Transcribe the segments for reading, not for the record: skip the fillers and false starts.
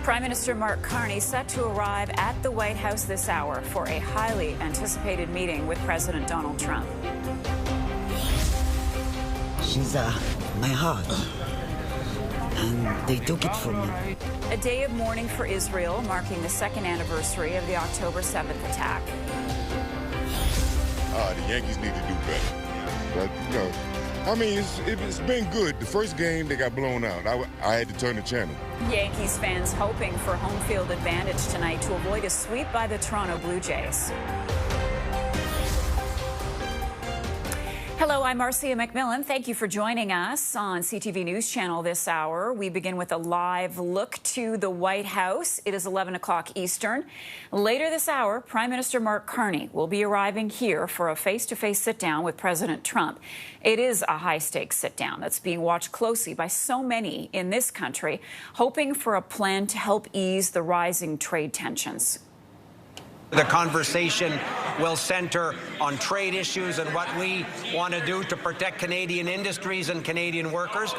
Prime Minister Mark Carney set to arrive at the White House this hour for a highly anticipated meeting with President Donald Trump. She's my heart, and they took it from me. A day of mourning for Israel, marking the second anniversary of the October 7th attack. The Yankees need to do better. But, I mean, it's been good. The first game, they got blown out. I had to turn the channel. Yankees fans hoping for home field advantage tonight to avoid a sweep by the Toronto Blue Jays. Hello, I'm Marcia McMillan. Thank you for joining us on CTV News Channel this hour. We begin with a live look to the White House. It is 11 o'clock Eastern. Later this hour, Prime Minister Mark Carney will be arriving here for a face-to-face sit-down with President Trump. It is a high-stakes sit-down that's being watched closely by so many in this country, hoping for a plan to help ease the rising trade tensions. The conversation will center on trade issues and what we want to do to protect Canadian industries and Canadian workers.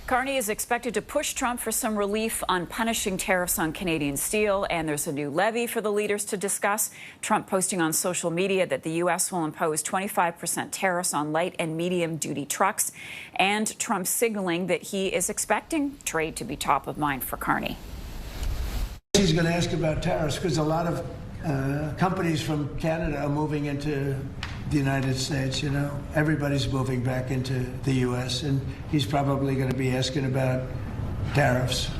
Carney is expected to push Trump for some relief on punishing tariffs on Canadian steel, and there's a new levy for the leaders to discuss. Trump posting on social media that the U.S. will impose 25% tariffs on light and medium-duty trucks, and Trump signaling that he is expecting trade to be top of mind for Carney. He's going to ask about tariffs because a lot of companies from Canada are moving into the United States, you know. Everybody's moving back into the U.S., and he's probably going to be asking about tariffs.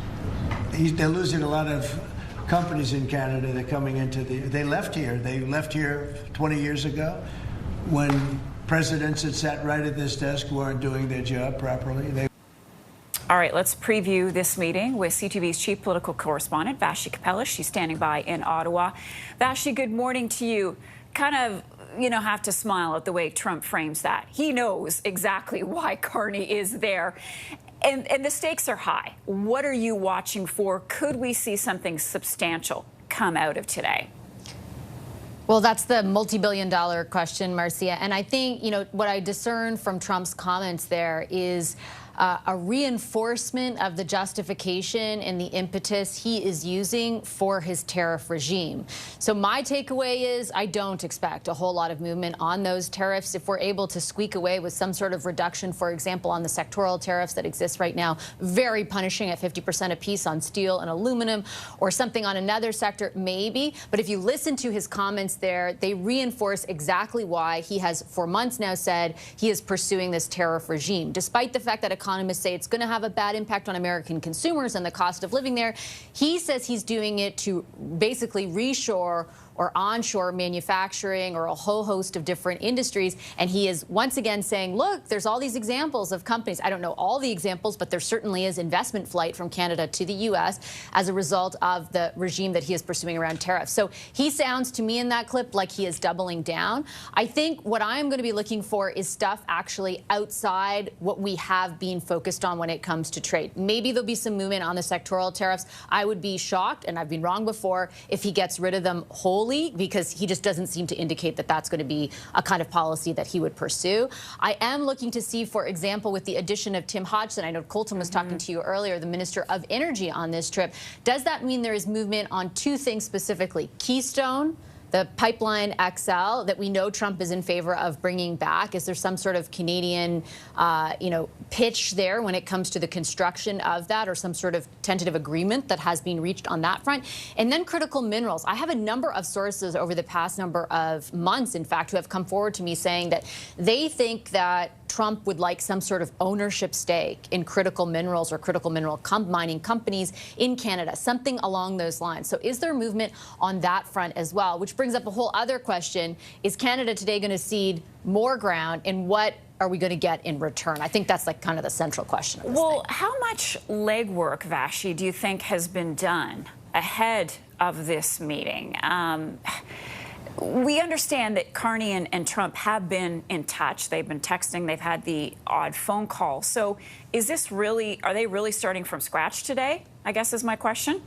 They're losing a lot of companies in Canada. They're coming into they left here. They left here 20 years ago when presidents that sat right at this desk weren't doing their job properly. All right, let's preview this meeting with CTV's chief political correspondent, Vassy Kapelis. She's standing by in Ottawa. Vassy, good morning to you. Kind of, have to smile at the way Trump frames that. He knows exactly why Carney is there. And the stakes are high. What are you watching for? Could we see something substantial come out of today? Well, that's the multi-billion-dollar question, Marcia. And I think, what I discern from Trump's comments there is a reinforcement of the justification and the impetus he is using for his tariff regime. So my takeaway is I don't expect a whole lot of movement on those tariffs. If we're able to squeak away with some sort of reduction, for example, on the sectoral tariffs that exist right now, very punishing at 50% apiece on steel and aluminum, or something on another sector, maybe. But if you listen to his comments there, they reinforce exactly why he has for months now said he is pursuing this tariff regime, despite the fact that economists say it's going to have a bad impact on American consumers and the cost of living there. He says he's doing it to basically reshore or onshore manufacturing or a whole host of different industries. And he is once again saying, look, there's all these examples of companies. I don't know all the examples, but there certainly is investment flight from Canada to the U.S. as a result of the regime that he is pursuing around tariffs. So he sounds to me in that clip like he is doubling down. I think what I'm going to be looking for is stuff actually outside what we have been focused on when it comes to trade. Maybe there'll be some movement on the sectoral tariffs. I would be shocked, and I've been wrong before, if he gets rid of them wholly, because he just doesn't seem to indicate that that's going to be a kind of policy that he would pursue. I am looking to see, for example, with the addition of Tim Hodgson, I know Colton was talking to you earlier, the Minister of Energy on this trip. Does that mean there is movement on two things specifically? Keystone, the Pipeline XL that we know Trump is in favor of bringing back. Is there some sort of Canadian, pitch there when it comes to the construction of that, or some sort of tentative agreement that has been reached on that front? And then critical minerals. I have a number of sources over the past number of months, in fact, who have come forward to me saying that they think that Trump would like some sort of ownership stake in critical minerals or critical mineral mining companies in Canada, something along those lines. So is there movement on that front as well? Which brings up a whole other question. Is Canada today going to cede more ground, and what are we going to get in return? I think that's like kind of the central question of this thing. How much legwork, Vassy, do you think has been done ahead of this meeting? We understand that Carney and Trump have been in touch. They've been texting. They've had the odd phone call. So are they really starting from scratch today, I guess is my question?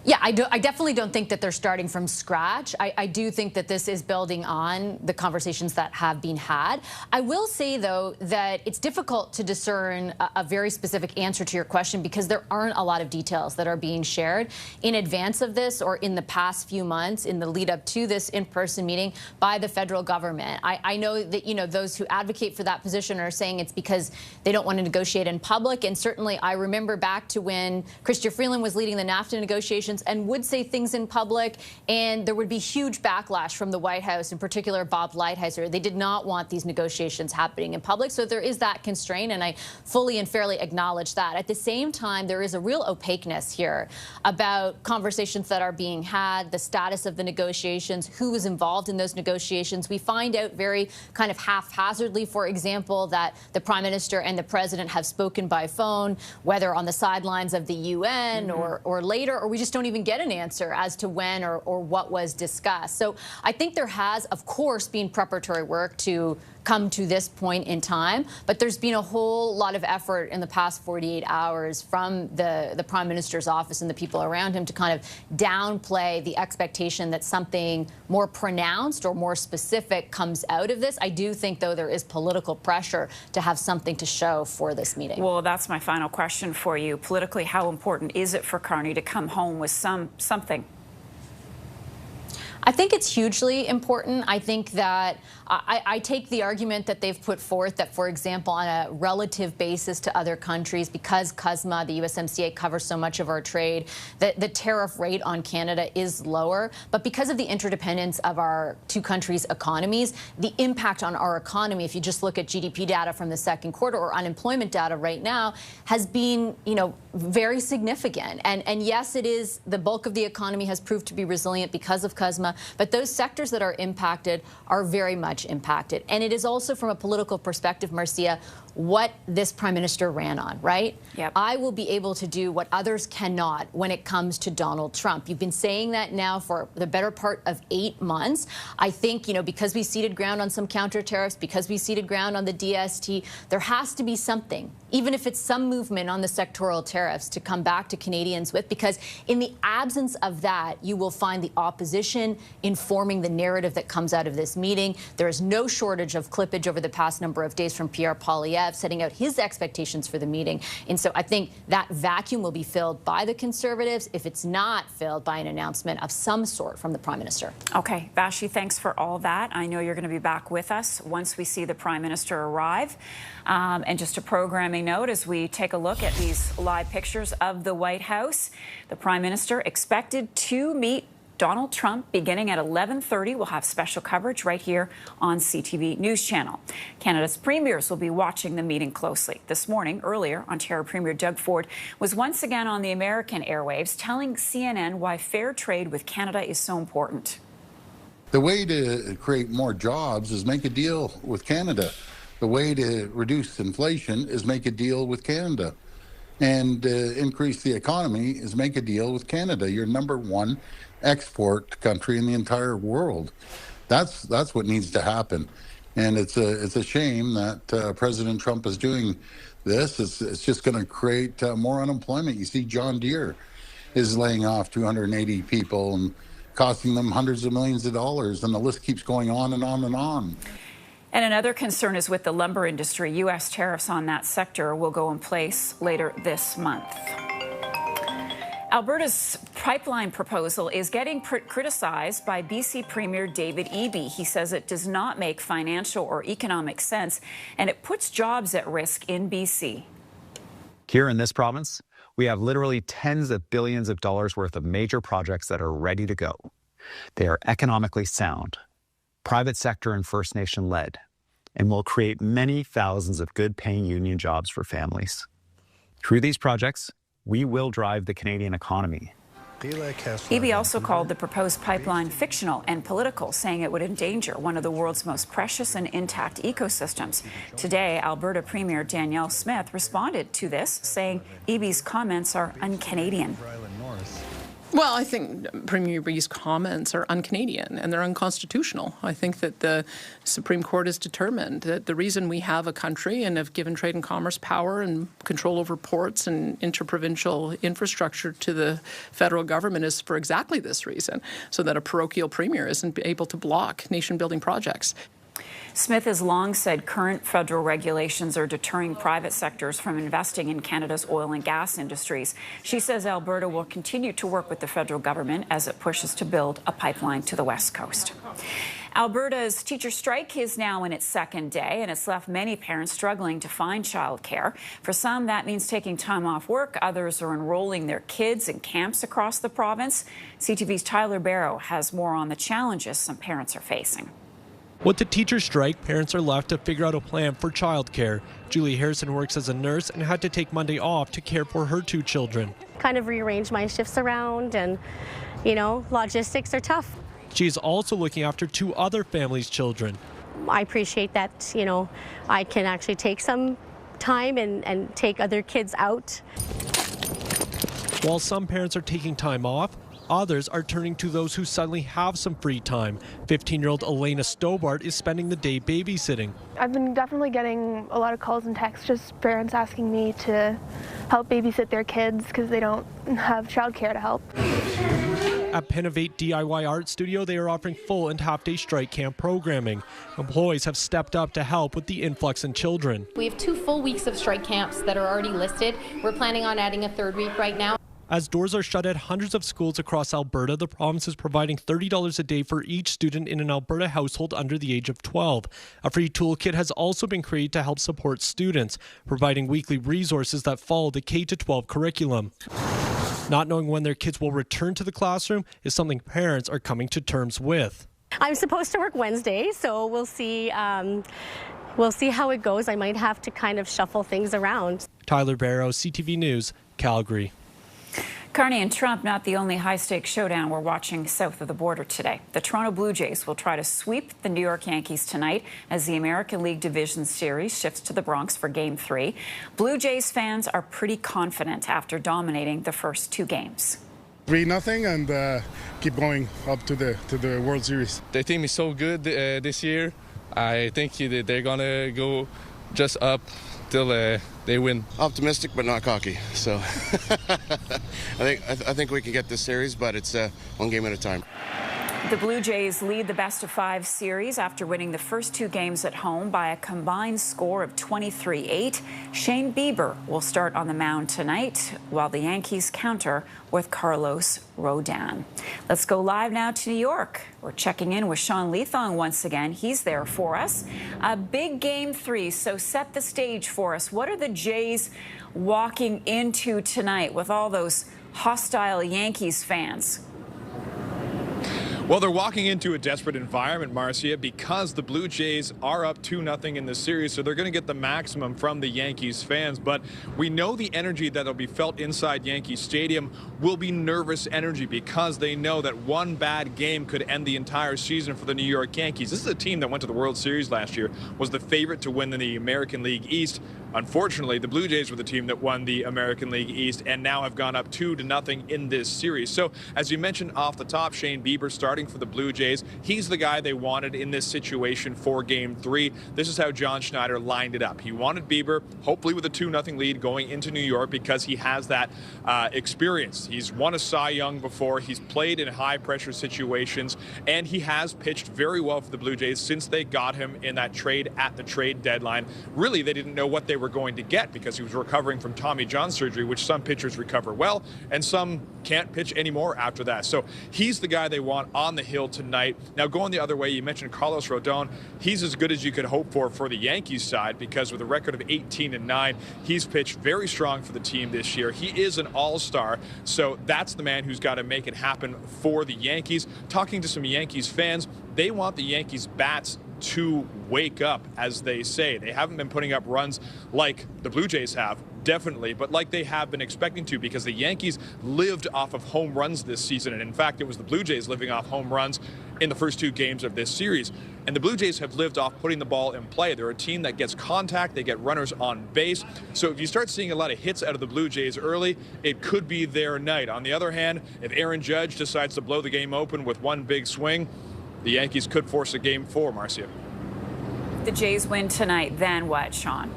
Yeah, I definitely don't think that they're starting from scratch. I do think that this is building on the conversations that have been had. I will say, though, that it's difficult to discern a very specific answer to your question because there aren't a lot of details that are being shared in advance of this or in the past few months in the lead up to this in-person meeting by the federal government. I know that, you know, those who advocate for that position are saying it's because they don't want to negotiate in public. And certainly I remember back to when Chrystia Freeland was leading the NAFTA negotiations and would say things in public, and there would be huge backlash from the White House, in particular Bob Lighthizer. They did not want these negotiations happening in public, so there is that constraint, and I fully and fairly acknowledge that. At the same time, there is a real opaqueness here about conversations that are being had, the status of the negotiations, who was involved in those negotiations. We find out very kind of haphazardly, for example, that the Prime Minister and the President have spoken by phone, whether on the sidelines of the UN or later, or we just don't even get an answer as to when or what was discussed. So I think there has, of course, been preparatory work to come to this point in time, but there's been a whole lot of effort in the past 48 hours from the Prime Minister's office and the people around him to kind of downplay the expectation that something more pronounced or more specific comes out of this. I do think, though, there is political pressure to have something to show for this meeting. Well, that's my final question for you. Politically, how important is it for Carney to come home with something? I think it's hugely important. I think that I take the argument that they've put forth that, for example, on a relative basis to other countries, because CUSMA, the USMCA, covers so much of our trade, that the tariff rate on Canada is lower. But because of the interdependence of our two countries' economies, the impact on our economy, if you just look at GDP data from the second quarter or unemployment data right now, has been, you know, very significant. And yes, it is, the bulk of the economy has proved to be resilient because of CUSMA, but those sectors that are impacted are very much impacted. And it is also, from a political perspective, Marcia, what this Prime Minister ran on, right? Yep. I will be able to do what others cannot when it comes to Donald Trump. You've been saying that now for the better part of 8 months. I think, you know, because we ceded ground on some counter tariffs, because we ceded ground on the DST, there has to be something, even if it's some movement on the sectoral tariffs, to come back to Canadians with, because in the absence of that, you will find the opposition informing the narrative that comes out of this meeting. There is no shortage of clippage over the past number of days from Pierre Poilievre setting out his expectations for the meeting. And so I think that vacuum will be filled by the Conservatives if it's not filled by an announcement of some sort from the Prime Minister. Okay, Vashi, thanks for all that. I know you're going to be back with us once we see the Prime Minister arrive. And just a programming note, as we take a look at these live pictures of the White House, the Prime Minister expected to meet Donald Trump beginning at 11:30. We'll have special coverage right here on CTV News Channel. Canada's premiers will be watching the meeting closely. This morning, earlier, Ontario Premier Doug Ford was once again on the American airwaves telling CNN why fair trade with Canada is so important. The way to create more jobs is make a deal with Canada. The way to reduce inflation is make a deal with Canada. And increase the economy is make a deal with Canada. Your number one export country in the entire world. That's what needs to happen. And it's a shame that President Trump is doing this. It's just going to create more unemployment. You see, John Deere is laying off 280 people and costing them hundreds of millions of dollars, and the list keeps going on and on and on. And another concern is with the lumber industry. U.S. tariffs on that sector will go in place later this month. Alberta's pipeline proposal is getting criticized by BC Premier David Eby. He says it does not make financial or economic sense, and it puts jobs at risk in BC. Here in this province, we have literally tens of billions of dollars worth of major projects that are ready to go. They are economically sound, private sector and First Nation led, and will create many thousands of good-paying union jobs for families. Through these projects, we will drive the Canadian economy. Eby also called the proposed pipeline fictional and political, saying it would endanger one of the world's most precious and intact ecosystems. Today, Alberta Premier Danielle Smith responded to this, saying Eby's comments are un-Canadian. Well, I think Premier B's comments are un-Canadian and they're unconstitutional. I think that the Supreme Court has determined that the reason we have a country and have given trade and commerce power and control over ports and interprovincial infrastructure to the federal government is for exactly this reason, so that a parochial premier isn't able to block nation-building projects. Smith has long said current federal regulations are deterring private sectors from investing in Canada's oil and gas industries. She says Alberta will continue to work with the federal government as it pushes to build a pipeline to the West Coast. Alberta's teacher strike is now in its second day, and it's left many parents struggling to find childcare. For some, that means taking time off work. Others are enrolling their kids in camps across the province. CTV's Tyler Barrow has more on the challenges some parents are facing. With the teacher strike, parents are left to figure out a plan for childcare. Julie Harrison works as a nurse and had to take Monday off to care for her 2 children. Kind of rearrange my shifts around, and, logistics are tough. She's also looking after 2 other families' children. I appreciate that, I can actually take some time and take other kids out. While some parents are taking time off, others are turning to those who suddenly have some free time. 15-year-old Elena Stobart is spending the day babysitting. I've been definitely getting a lot of calls and texts, just parents asking me to help babysit their kids because they don't have childcare to help. At Pennovate DIY Art Studio, they are offering full and half-day strike camp programming. Employees have stepped up to help with the influx in children. We have 2 full weeks of strike camps that are already listed. We're planning on adding a 3rd week right now. As doors are shut at hundreds of schools across Alberta, the province is providing $30 a day for each student in an Alberta household under the age of 12. A free toolkit has also been created to help support students, providing weekly resources that follow the K-12 curriculum. Not knowing when their kids will return to the classroom is something parents are coming to terms with. I'm supposed to work Wednesday, so we'll see how it goes. I might have to kind of shuffle things around. Tyler Barrow, CTV News, Calgary. Carney and Trump, not the only high-stakes showdown we're watching south of the border today. The Toronto Blue Jays will try to sweep the New York Yankees tonight as the American League Division Series shifts to the Bronx for Game 3. Blue Jays fans are pretty confident after dominating the first 2 games. 3-0 and keep going up to the World Series. The team is so good this year. I think they're gonna go just up till they win. Optimistic but not cocky. So I think we can get this series, but it's 1 game at a time. The Blue Jays lead the best-of-5 series after winning the first 2 games at home by a combined score of 23-8. Shane Bieber will start on the mound tonight, while the Yankees counter with Carlos Rodon. Let's go live now to New York. We're checking in with Sean Leathong once again. He's there for us. A big Game 3, so set the stage for us. What are the Jays walking into tonight with all those hostile Yankees fans? Well, they're walking into a desperate environment, Marcia, because the Blue Jays are up 2-0 in this series, so they're going to get the maximum from the Yankees fans. But we know the energy that'll be felt inside Yankee Stadium will be nervous energy because they know that one bad game could end the entire season for the New York Yankees. This is a team that went to the World Series last year, was the favorite to win the American League East. Unfortunately, the Blue Jays were the team that won the American League East and now have gone up 2-0 in this series. So, as you mentioned off the top, Shane Bieber starting for the Blue Jays. He's the guy they wanted in this situation for Game 3. This is how John Schneider lined it up. He wanted Bieber, hopefully with a 2-0 lead going into New York because he has that experience. He's won a Cy Young before. He's played in high-pressure situations, and he has pitched very well for the Blue Jays since they got him in that trade at the trade deadline. Really, they didn't know what they were going to get because he was recovering from Tommy John surgery, which some pitchers recover well, and some can't pitch anymore after that. So he's the guy they want on the hill tonight. Now, going the other way, you mentioned Carlos Rodon. He's as good as you could hope for the Yankees side because with a record of 18-9, he's pitched very strong for the team this year. He is an all-star, so that's the man who's got to make it happen for the Yankees. Talking to some Yankees fans, they want the Yankees bats to wake up, as they say. They haven't been putting up runs like the Blue Jays have, definitely, but like they have been expecting to, because the Yankees lived off of home runs this season. And in fact, it was the Blue Jays living off home runs in the first 2 games of this series. And the Blue Jays have lived off putting the ball in play. They're a team that gets contact, they get runners on base. So if you start seeing a lot of hits out of the Blue Jays early, it could be their night. On the other hand, if Aaron Judge decides to blow the game open with one big swing, the Yankees could force a Game 4, Marcia. The Jays win tonight, then what, Sean?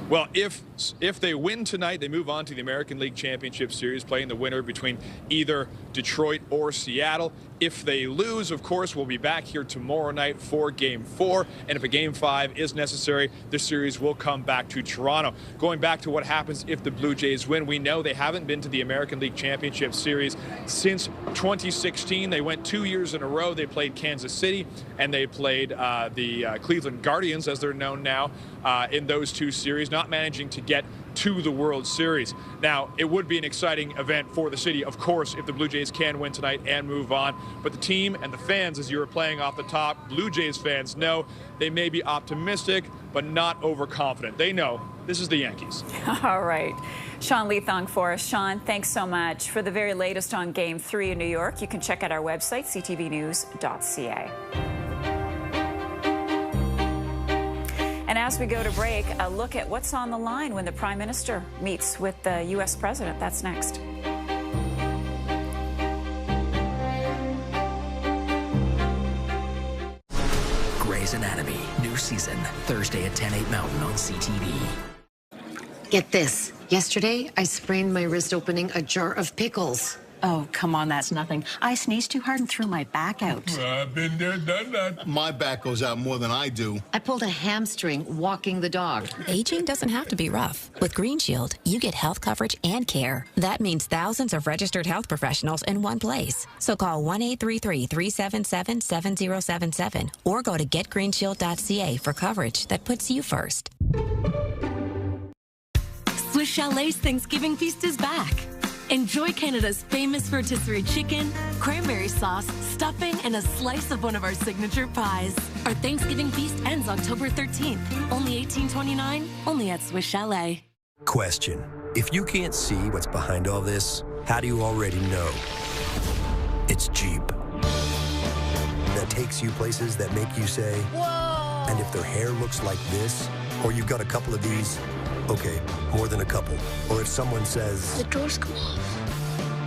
Well, if they win tonight, they move on to the American League Championship Series, playing the winner between either Detroit or Seattle. If they lose, of course, we'll be back here tomorrow night for Game 4. And if a Game 5 is necessary, the series will come back to Toronto. Going back to what happens if the Blue Jays win, we know they haven't been to the American League Championship Series since 2016. They went 2 years in a row. They played Kansas City and they played the Cleveland Guardians, as they're known now, in those 2 series, not managing to get to the World Series. Now, it would be an exciting event for the city, of course, if the Blue Jays can win tonight and move on. But the team and the fans, as you were playing off the top, Blue Jays fans know they may be optimistic, but not overconfident. They know this is the Yankees. All right. Sean Leathong for us. Sean, thanks so much. For the very latest on Game 3 in New York, you can check out our website, ctvnews.ca. And as we go to break, a look at what's on the line when the Prime Minister meets with the U.S. President. That's next. Grey's Anatomy, new season, Thursday at 10/8 Mountain on CTV. Get this. Yesterday, I sprained my wrist opening a jar of pickles. Oh, come on, that's nothing. I sneezed too hard and threw my back out. I've been there, done that. My back goes out more than I do. I pulled a hamstring walking the dog. Aging doesn't have to be rough. With Green Shield, you get health coverage and care. That means thousands of registered health professionals in one place. So call 1-833-377-7077 or go to getgreenshield.ca for coverage that puts you first. Swiss Chalet's Thanksgiving feast is back. Enjoy Canada's famous rotisserie chicken, cranberry sauce, stuffing, and a slice of one of our signature pies. Our Thanksgiving feast ends October 13th. Only $18.29, only at Swiss Chalet. Question. If you can't see what's behind all this, how do you already know? It's Jeep. That takes you places that make you say, whoa! And if their hair looks like this, or you've got a couple of these, okay, more than a couple. Or if someone says, the doors come off.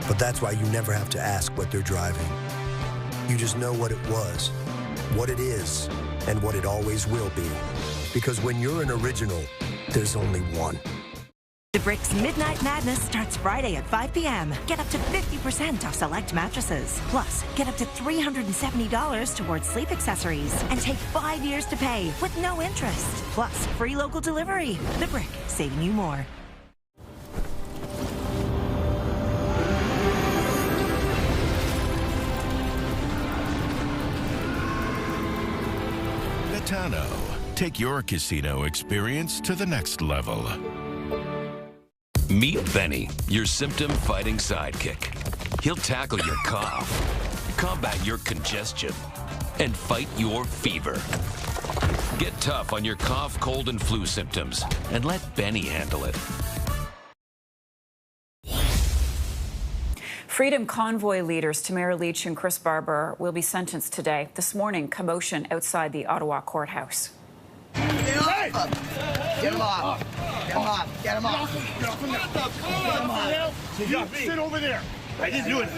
But that's why you never have to ask what they're driving. You just know what it was, what it is, and what it always will be. Because when you're an original, there's only one. The Brick's Midnight Madness starts Friday at 5 p.m. Get up to 50% off select mattresses. Plus, get up to $370 towards sleep accessories. And take 5 years to pay with no interest. Plus, free local delivery. The Brick, saving you more. Betano. Take your casino experience to the next level. Meet Benny, your symptom-fighting sidekick. He'll tackle your cough, combat your congestion, and fight your fever. Get tough on your cough, cold, and flu symptoms, and let Benny handle it. Freedom Convoy leaders Tamara Lich and Chris Barber will be sentenced today. This morning, commotion outside the Ottawa courthouse. Get him off! Get him off! Get him off! Sit over there. I didn't do it.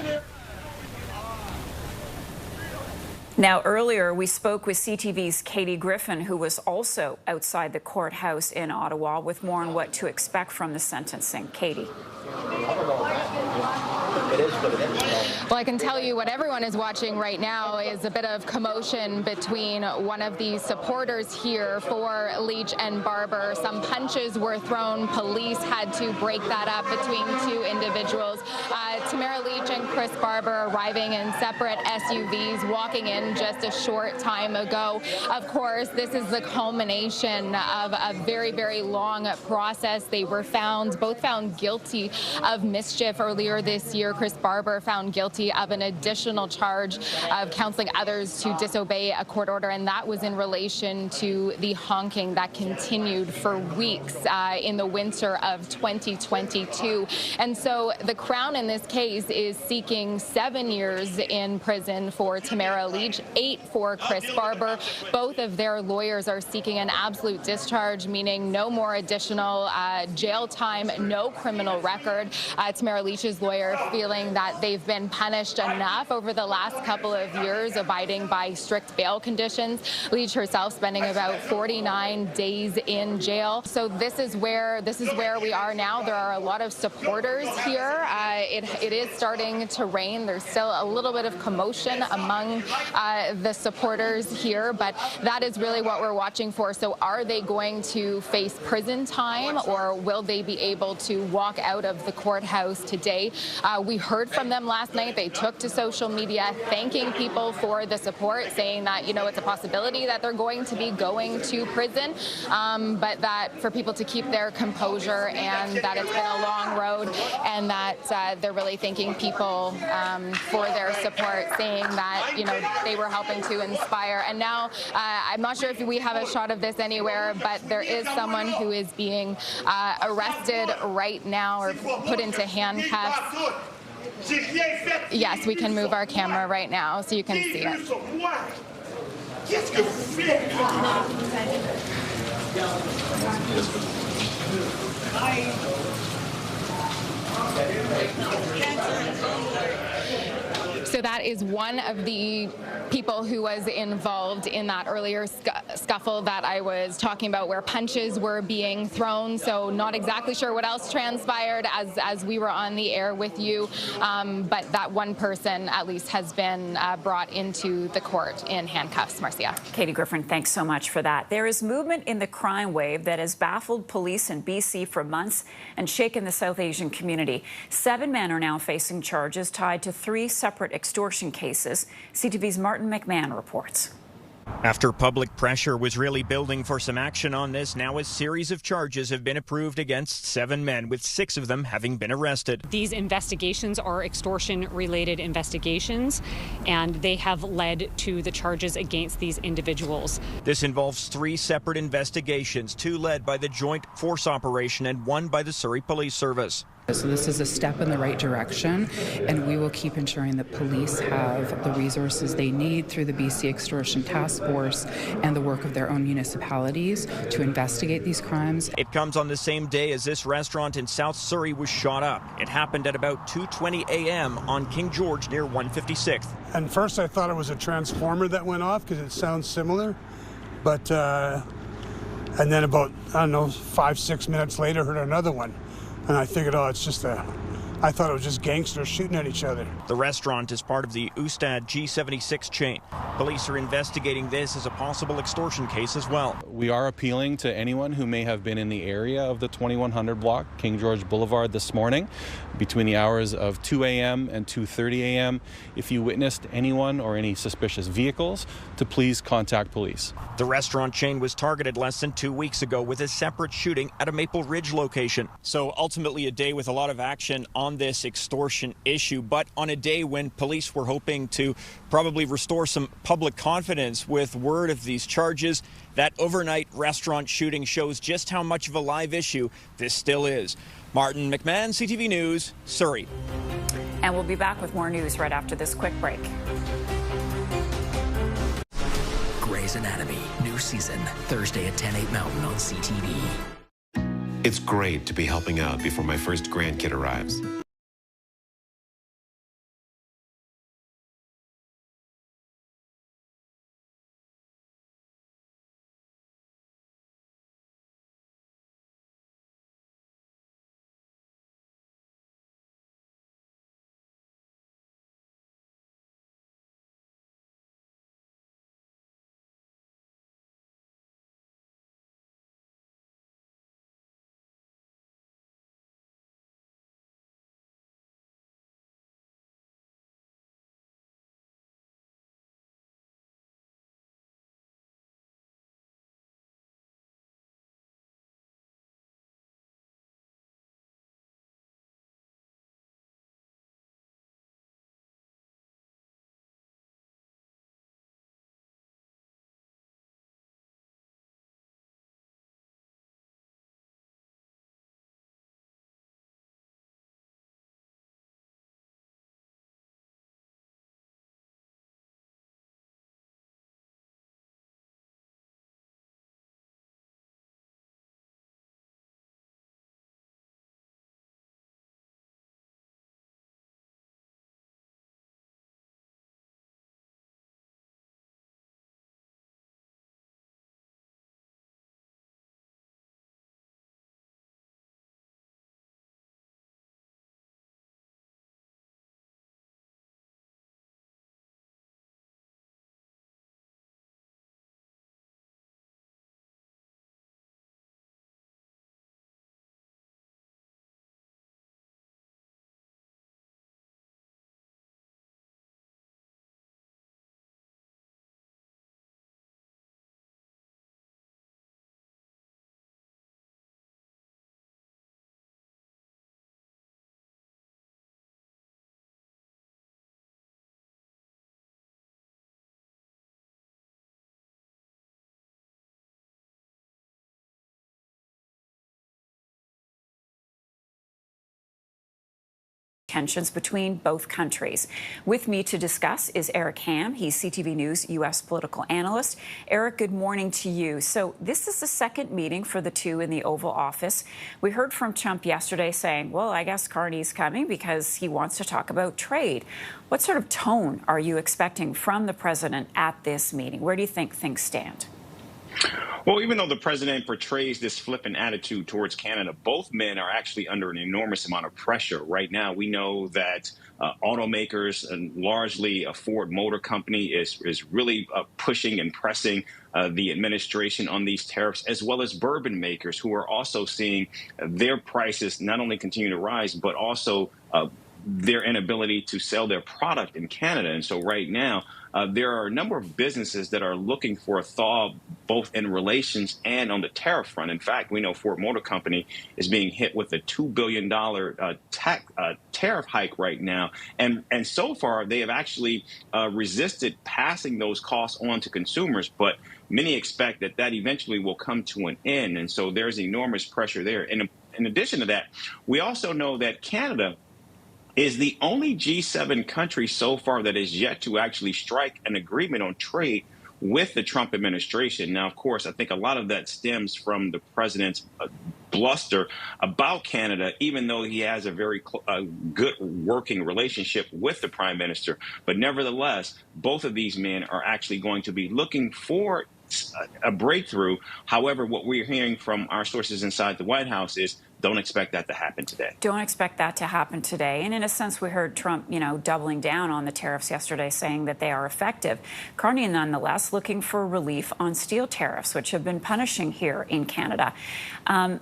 Now, earlier, we spoke with CTV's Katie Griffin, who was also outside the courthouse in Ottawa, with more on what to expect from the sentencing. Katie. Well, I can tell you what everyone is watching right now is a bit of commotion between one of the supporters here for Leach and Barber. Some punches were thrown. Police had to break that up between two individuals. Tamara Lich and Chris Barber arriving in separate SUVs, walking in just a short time ago. Of course, this is the culmination of a very, very long process. They were both found guilty of mischief earlier this year. Chris Barber found guilty of an additional charge of counseling others to disobey a court order, and that was in relation to the honking that continued for weeks in the winter of 2022. And so the Crown in this case is seeking 7 years in prison for Tamara Leach, 8 for Chris Barber. Both of their lawyers are seeking an absolute discharge, meaning no more additional jail time, no criminal record. Tamara Leach's lawyer feeling that they've been punished enough over the last couple of years, abiding by strict bail conditions. Leach herself spending about 49 days in jail. So this is where we are now. There are a lot of supporters here. It is starting to rain. There's still a little bit of commotion among the supporters here, but that is really what we're watching for. So are they going to face prison time, or will they be able to walk out of the courthouse today? We heard from them last night. They took to social media thanking people for the support, saying that, you know, it's a possibility that they're going to be going to prison, but that for people to keep their composure, and that it's been a long road, and that they're really thanking people for their support, saying that, you know, they were helping to inspire. And now I'm not sure if we have a shot of this anywhere, but there is someone who is being arrested right now, or put into handcuffs. Yes, we can move our camera right now so you can see it. So that is one of the people who was involved in that earlier scuffle that I was talking about, where punches were being thrown. So not exactly sure what else transpired as we were on the air with you, but that one person at least has been brought into the court in handcuffs. Marcia. Katie Griffin, thanks so much for that. There is movement in the crime wave that has baffled police in BC for months and shaken the South Asian community. 7 men are now facing charges tied to 3 separate extortion cases. CTV's Martin McMahon reports. After public pressure was really building for some action on this, now a series of charges have been approved against 7 men, with 6 of them having been arrested. These investigations are extortion-related investigations, and they have led to the charges against these individuals. This involves 3 separate investigations, 2 led by the Joint Force Operation and 1 by the Surrey Police Service. So this is a step in the right direction, and we will keep ensuring that police have the resources they need through the BC Extortion Task Force and the work of their own municipalities to investigate these crimes. It comes on the same day as this restaurant in South Surrey was shot up. It happened at about 2:20 a.m. on King George near 156th. And first I thought it was a transformer that went off because it sounds similar, but and then about, I don't know, 5-6 minutes later heard another one. And I figured, oh, it's just I thought it was just gangsters shooting at each other. The restaurant is part of the Ustad G76 chain. Police are investigating this as a possible extortion case as well. We are appealing to anyone who may have been in the area of the 2100 block, King George Boulevard, this morning between the hours of 2 a.m. and 2:30 a.m. If you witnessed anyone or any suspicious vehicles, to please contact police. The restaurant chain was targeted less than 2 weeks ago with a separate shooting at a Maple Ridge location. So ultimately a day with a lot of action on this extortion issue, but on a day when police were hoping to probably restore some public confidence with word of these charges. That overnight restaurant shooting shows just how much of a live issue this still is. Martin McMahon, CTV News, Surrey. And we'll be back with more news right after this quick break. Grey's Anatomy, new season, Thursday at 10/8 Mountain on CTV. It's great to be helping out before my first grandkid arrives. tensions between both countries. With me to discuss is Eric Ham. He's CTV News U.S. political analyst. Eric, good morning to you. So this is the second meeting for the two in the Oval Office. We heard from Trump yesterday saying, well, I guess Carney's coming because he wants to talk about trade. What sort of tone are you expecting from the president at this meeting? Where do you think things stand? Well, even though the president portrays this flippant attitude towards Canada, both men are actually under an enormous amount of pressure. Right now, we know that automakers, and largely a Ford Motor Company, is really pushing and pressing the administration on these tariffs, as well as bourbon makers, who are also seeing their prices not only continue to rise, but also their inability to sell their product in Canada. And so right now, there are a number of businesses that are looking for a thaw, both in relations and on the tariff front. In fact, we know Ford Motor Company is being hit with a $2 billion tariff hike right now. And so far, they have actually resisted passing those costs on to consumers. But many expect that that eventually will come to an end. And so there's enormous pressure there. And in addition to that, we also know that Canada is the only G7 country so far that has yet to actually strike an agreement on trade with the Trump administration. Now, of course, I think a lot of that stems from the president's bluster about Canada, even though he has a very good working relationship with the prime minister. But nevertheless, both of these men are actually going to be looking for a breakthrough. However, what we're hearing from our sources inside the White House is don't expect that to happen today. Don't expect that to happen today. And in a sense, we heard Trump, doubling down on the tariffs yesterday, saying that they are effective. Carney, nonetheless, looking for relief on steel tariffs, which have been punishing here in Canada.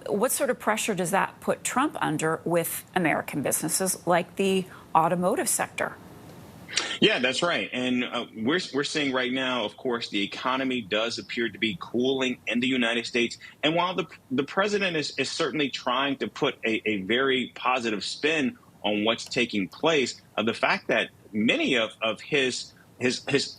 What sort of pressure does that put Trump under with American businesses like the automotive sector? Yeah, that's right. And we're seeing right now, of course, the economy does appear to be cooling in the United States. And while the president is certainly trying to put a very positive spin on what's taking place, the fact that many of his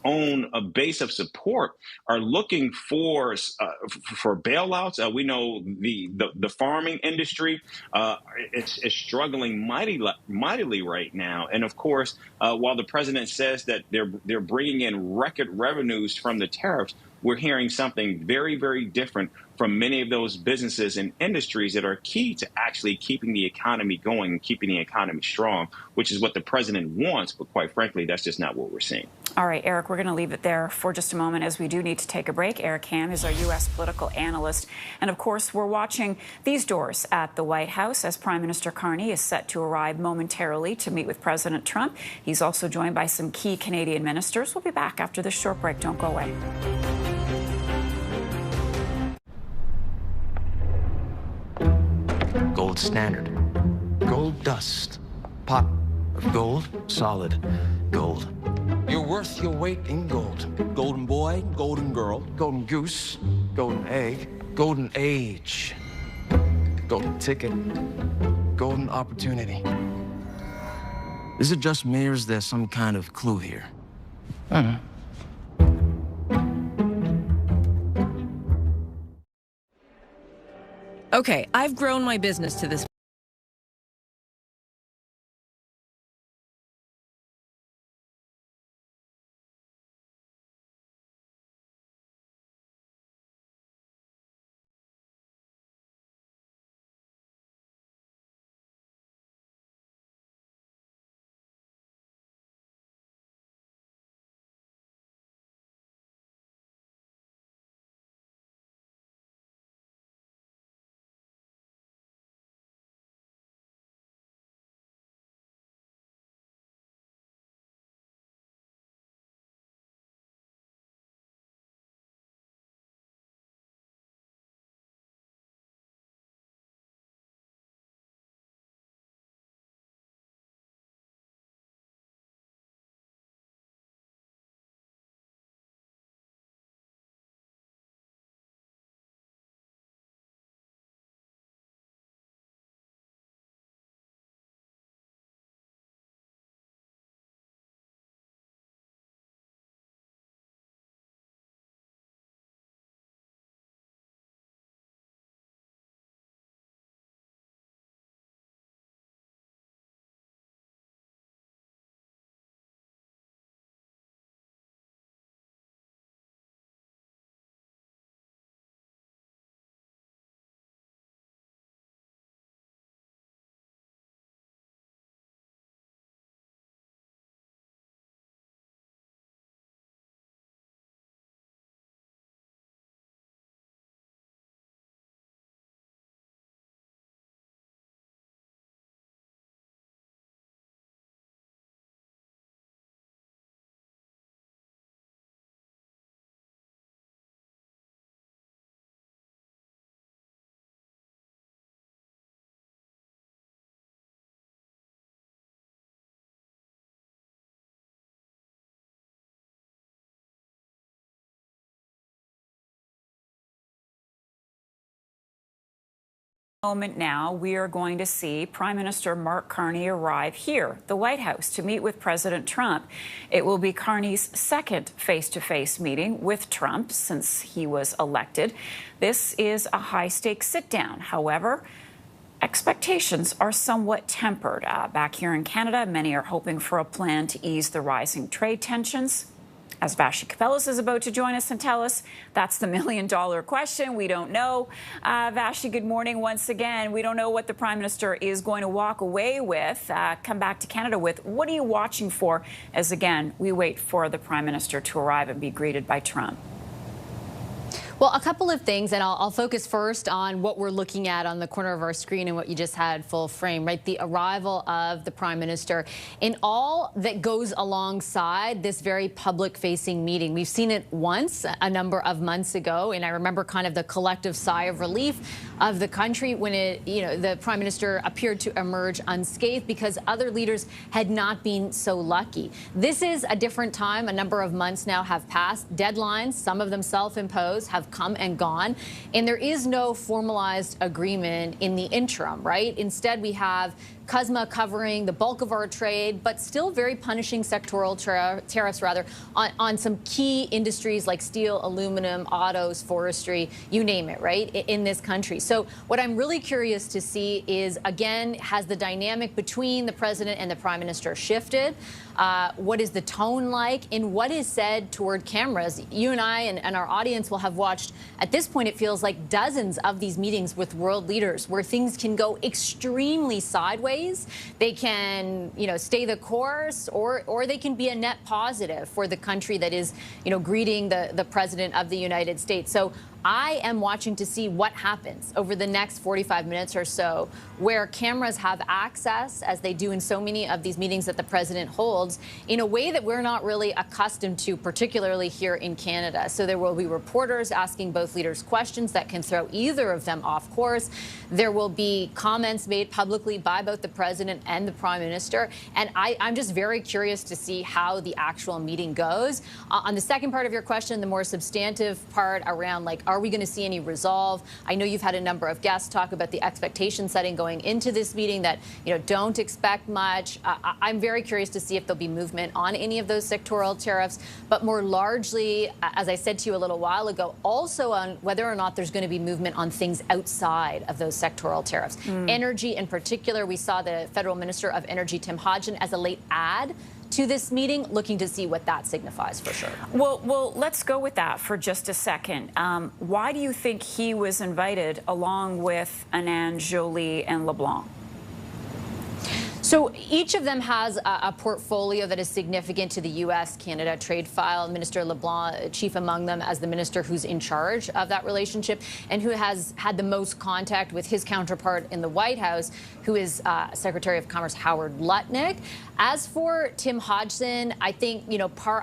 own base of support are looking for bailouts. We know the farming industry is struggling mightily right now. And of course, while the president says that they're bringing in record revenues from the tariffs, we're hearing something very, very different from many of those businesses and industries that are key to actually keeping the economy going and keeping the economy strong, which is what the president wants. But quite frankly, that's just not what we're seeing. All right, Eric, we're going to leave it there for just a moment, as we do need to take a break. Eric Ham is our U.S. political analyst. And of course, we're watching these doors at the White House as Prime Minister Carney is set to arrive momentarily to meet with President Trump. He's also joined by some key Canadian ministers. We'll be back after this short break. Don't go away. Gold standard, gold dust, pot of gold, solid gold. You're worth your weight in gold. Golden boy, golden girl, golden goose, golden egg, golden age, golden ticket, golden opportunity. Is it just me, or is there some kind of clue here? I don't know. Okay, I've grown my business to this Moment now, we are going to see Prime Minister Mark Carney arrive here, the White House, to meet with President Trump. It will be Carney's second face-to-face meeting with Trump since he was elected. This is a high-stakes sit-down. However, expectations are somewhat tempered. Back here in Canada, many are hoping for a plan to ease the rising trade tensions. As Vashi Kapelis is about to join us and tell us, that's the million-dollar question. We don't know. Vashi, good morning once again. We don't know what the Prime Minister is going to walk away with, come back to Canada with. What are you watching for as, again, we wait for the Prime Minister to arrive and be greeted by Trump? Well, a couple of things, and I'll focus first on what we're looking at on the corner of our screen and what you just had full frame, right? The arrival of the Prime Minister in all that goes alongside this very public-facing meeting. We've seen it once a number of months ago, and I remember kind of the collective sigh of relief of the country when the Prime Minister appeared to emerge unscathed because other leaders had not been so lucky. This is a different time. A number of months now have passed. Deadlines, some of them self-imposed, have come and gone, and there is no formalized agreement in the interim, right? Instead, we have CUSMA covering the bulk of our trade, but still very punishing sectoral tariffs, on some key industries like steel, aluminum, autos, forestry, you name it, right, in this country. So what I'm really curious to see is, again, has the dynamic between the President and the Prime Minister shifted? What is the tone like? And what is said toward cameras? You and I and our audience will have watched, at this point, it feels like dozens of these meetings with world leaders where things can go extremely sideways. They can, stay the course, or they can be a net positive for the country that is, greeting the President of the United States. So I am watching to see what happens over the next 45 minutes or so, where cameras have access, as they do in so many of these meetings that the President holds, in a way that we're not really accustomed to, particularly here in Canada. So there will be reporters asking both leaders questions that can throw either of them off course. There will be comments made publicly by both the President and the Prime Minister. And I'm just very curious to see how the actual meeting goes. On the second part of your question, the more substantive part around, are we going to see any resolve? I know you've had a number of guests talk about the expectation setting going into this meeting that, don't expect much. I'm very curious to see if there'll be movement on any of those sectoral tariffs, but more largely, as I said to you a little while ago, also on whether or not there's going to be movement on things outside of those sectoral tariffs. Energy in particular, we saw the Federal Minister of Energy, Tim Hodgson, as a late add to this meeting, looking to see what that signifies for sure. Well, let's go with that for just a second. Why do you think he was invited along with Anand Jolie and LeBlanc? So each of them has a portfolio that is significant to the U.S.-Canada trade file. Minister LeBlanc, chief among them, as the minister who's in charge of that relationship and who has had the most contact with his counterpart in the White House, who is Secretary of Commerce Howard Lutnick. As for Tim Hodgson, I think,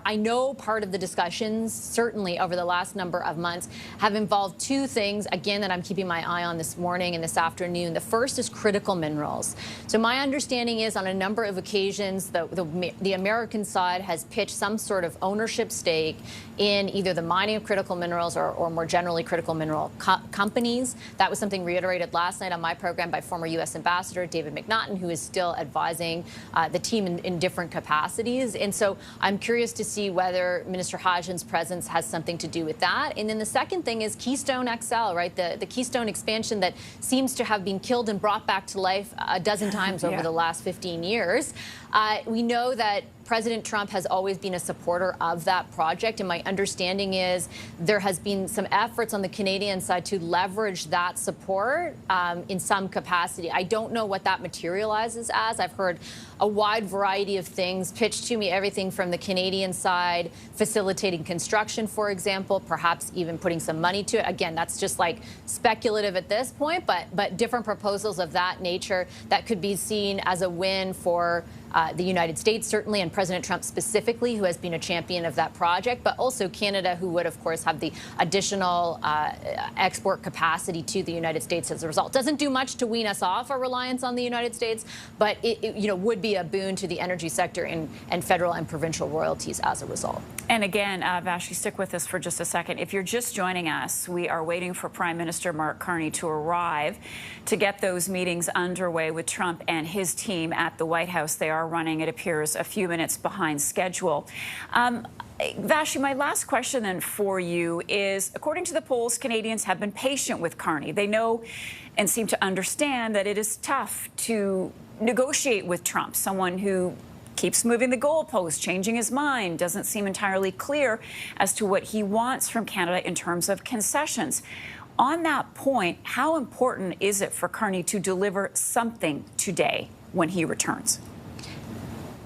I know part of the discussions, certainly over the last number of months, have involved two things, again, that I'm keeping my eye on this morning and this afternoon. The first is critical minerals. So my understanding is on a number of occasions, the American side has pitched some sort of ownership stake in either the mining of critical minerals or more generally critical mineral companies. That was something reiterated last night on my program by former U.S. Ambassador David McNaughton, who is still advising the team in different capacities. And so I'm curious to see whether Minister Hodgson's presence has something to do with that. And then the second thing is Keystone XL, right? The Keystone expansion that seems to have been killed and brought back to life a dozen times over the last 15 years. We know that President Trump has always been a supporter of that project, and my understanding is there has been some efforts on the Canadian side to leverage that support in some capacity. I don't know what that materializes as. I've heard a wide variety of things pitched to me, everything from the Canadian side facilitating construction, for example, perhaps even putting some money to it. Again, that's just like speculative at this point, but different proposals of that nature that could be seen as a win for the United States, certainly, and President Trump specifically, who has been a champion of that project, but also Canada, who would, of course, have the additional export capacity to the United States as a result. Doesn't do much to wean us off our reliance on the United States, but it would be a boon to the energy sector and federal and provincial royalties as a result. And again, Vashti, stick with us for just a second. If you're just joining us, we are waiting for Prime Minister Mark Carney to arrive to get those meetings underway with Trump and his team at the White House. They are running, it appears, a few minutes behind schedule. Vashti, my last question then for you is, according to the polls, Canadians have been patient with Carney. They know and seem to understand that it is tough to negotiate with Trump, someone who keeps moving the goalposts, changing his mind, doesn't seem entirely clear as to what he wants from Canada in terms of concessions. On that point, how important is it for Carney to deliver something today when he returns?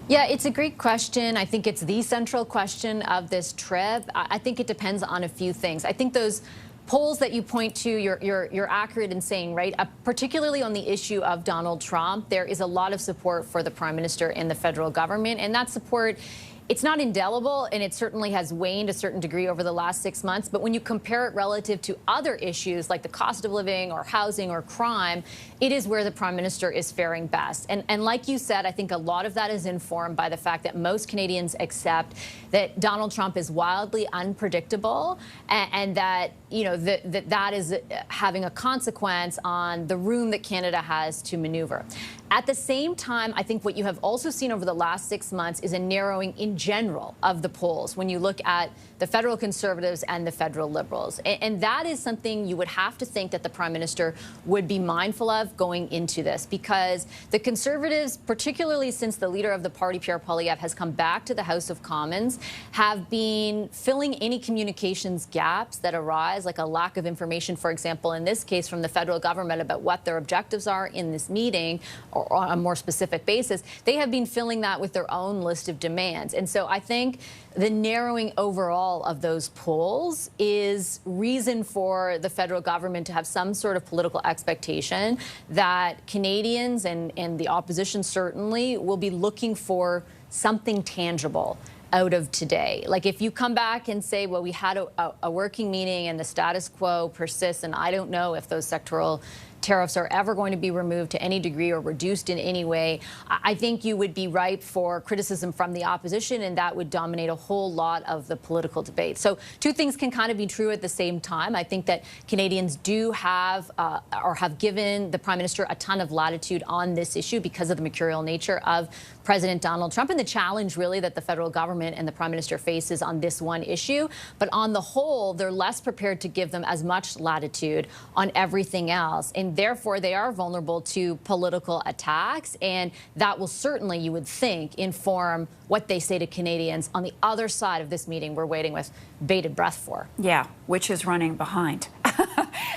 Yeah, it's a great question. I think it's the central question of this trip. I think it depends on a few things. I think those polls that you point to, you're accurate in saying, right, particularly on the issue of Donald Trump, there is a lot of support for the Prime Minister and the federal government, and that support, it's not indelible, and it certainly has waned a certain degree over the last 6 months. But when you compare it relative to other issues like the cost of living or housing or crime, it is where the Prime Minister is faring best. And like you said, I think a lot of that is informed by the fact that most Canadians accept that Donald Trump is wildly unpredictable, and that, you know, that is having a consequence on the room that Canada has to maneuver. At the same time, I think what you have also seen over the last 6 months is a narrowing in general of the polls when you look at the federal Conservatives and the federal Liberals. And that is something you would have to think that the Prime Minister would be mindful of going into this, because the Conservatives, particularly since the leader of the party, Pierre Poilievre, has come back to the House of Commons, have been filling any communications gaps that arise, like a lack of information, for example, in this case from the federal government about what their objectives are in this meeting, or on a more specific basis. They have been filling that with their own list of demands. And so I think the narrowing overall of those polls is reason for the federal government to have some sort of political expectation that Canadians and the opposition certainly will be looking for something tangible out of today. Like, if you come back and say, well, we had a working meeting and the status quo persists, and I don't know if those sectoral tariffs are ever going to be removed to any degree or reduced in any way, I think you would be ripe for criticism from the opposition, and that would dominate a whole lot of the political debate. So two things can kind of be true at the same time. I think that Canadians do have or have given the Prime Minister a ton of latitude on this issue because of the mercurial nature of President Donald Trump and the challenge really that the federal government and the Prime Minister faces on this one issue. But on the whole, they're less prepared to give them as much latitude on everything else. And therefore, they are vulnerable to political attacks. And that will certainly, you would think, inform what they say to Canadians on the other side of this meeting we're waiting with bated breath for. Yeah, which is running behind.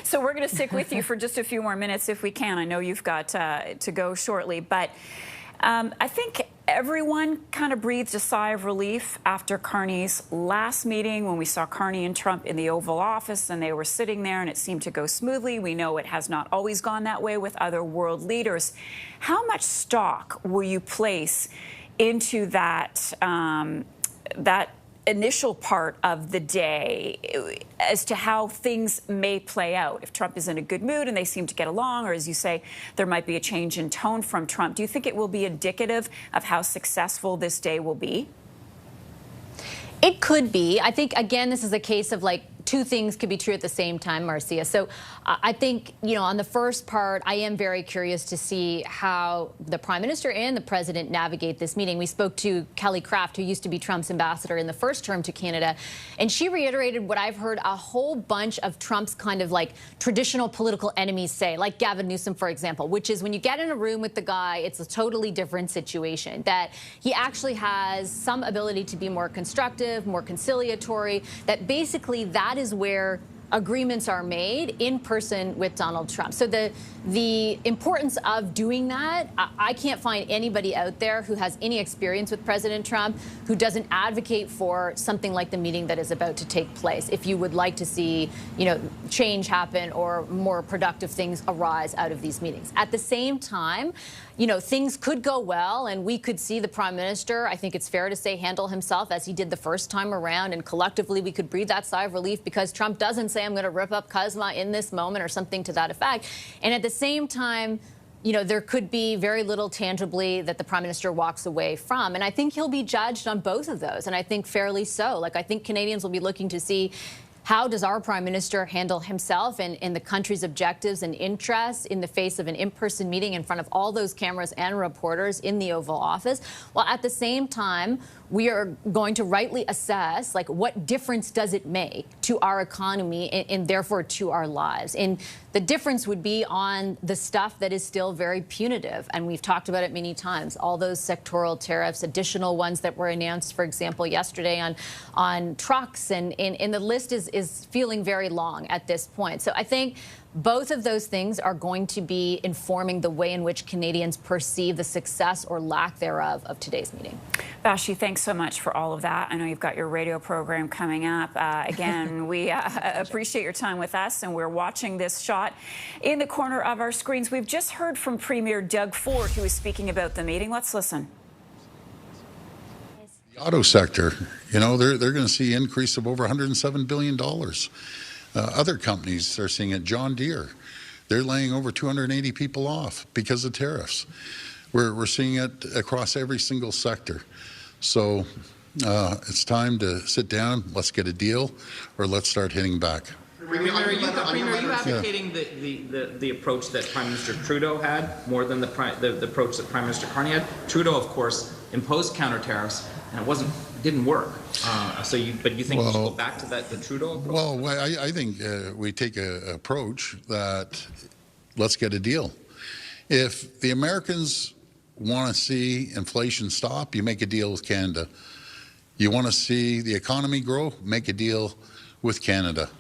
So we're going to stick with you for just a few more minutes if we can. I know you've got to go shortly, but I think everyone kind of breathed a sigh of relief after Carney's last meeting, when we saw Carney and Trump in the Oval Office and they were sitting there and it seemed to go smoothly. We know it has not always gone that way with other world leaders. How much stock will you place into that initial part of the day as to how things may play out? If Trump is in a good mood and they seem to get along, or as you say, there might be a change in tone from Trump, do you think it will be indicative of how successful this day will be? It could be. I think, again, this is a case of like two things could be true at the same time, Marcia. So I think, you know, on the first part, I am very curious to see how the Prime Minister and the President navigate this meeting. We spoke to Kelly Craft, who used to be Trump's ambassador in the first term to Canada, and she reiterated what I've heard a whole bunch of Trump's kind of like traditional political enemies say, like Gavin Newsom, for example, which is when you get in a room with the guy, it's a totally different situation, that he actually has some ability to be more constructive, more conciliatory, that basically that is where agreements are made in person with Donald Trump. So the importance of doing that, I can't find anybody out there who has any experience with President Trump who doesn't advocate for something like the meeting that is about to take place. If you would like to see, you know, change happen or more productive things arise out of these meetings. At the same time, you know, things could go well, and we could see the Prime Minister, I think it's fair to say, handle himself as he did the first time around, and collectively we could breathe that sigh of relief because Trump doesn't say, I'm going to rip up Kuzma in this moment or something to that effect. And at the same time, you know, there could be very little tangibly that the Prime Minister walks away from. And I think he'll be judged on both of those, and I think fairly so. Like, I think Canadians will be looking to see, how does our Prime Minister handle himself and the country's objectives and interests in the face of an in-person meeting in front of all those cameras and reporters in the Oval Office, while at the same time, we are going to rightly assess, like, what difference does it make to our economy and therefore to our lives? And the difference would be on the stuff that is still very punitive. And we've talked about it many times, all those sectoral tariffs, additional ones that were announced, for example, yesterday on trucks. And the list is feeling very long at this point. So I think both of those things are going to be informing the way in which Canadians perceive the success or lack thereof of today's meeting. Vashi, thanks so much for all of that. I know you've got your radio program coming up. Again, we appreciate your time with us, and we're watching this shot in the corner of our screens. We've just heard from Premier Doug Ford, who was speaking about the meeting. Let's listen. The auto sector, you know, they're going to see an increase of over $107 billion. Other companies are seeing it. John Deere, they're laying over 280 people off because of tariffs. We're seeing it across every single sector. So it's time to sit down, let's get a deal, or let's start hitting back. Premier, are you advocating the approach that Prime Minister Trudeau had more than the approach that Prime Minister Carney had? Trudeau, of course, imposed counter tariffs, and it didn't work. But you think we should go back to the Trudeau approach? Well, I think we take an approach that let's get a deal. If the Americans want to see inflation stop, you make a deal with Canada. You want to see the economy grow, make a deal with Canada.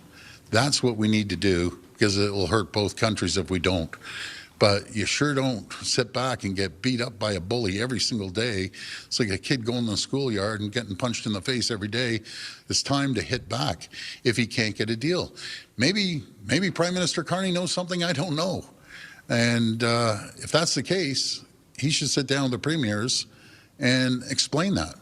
That's what we need to do, because it will hurt both countries if we don't. But you sure don't sit back and get beat up by a bully every single day. It's like a kid going to the schoolyard and getting punched in the face every day. It's time to hit back if he can't get a deal. Maybe Prime Minister Carney knows something I don't know. And if that's the case, he should sit down with the premiers and explain that.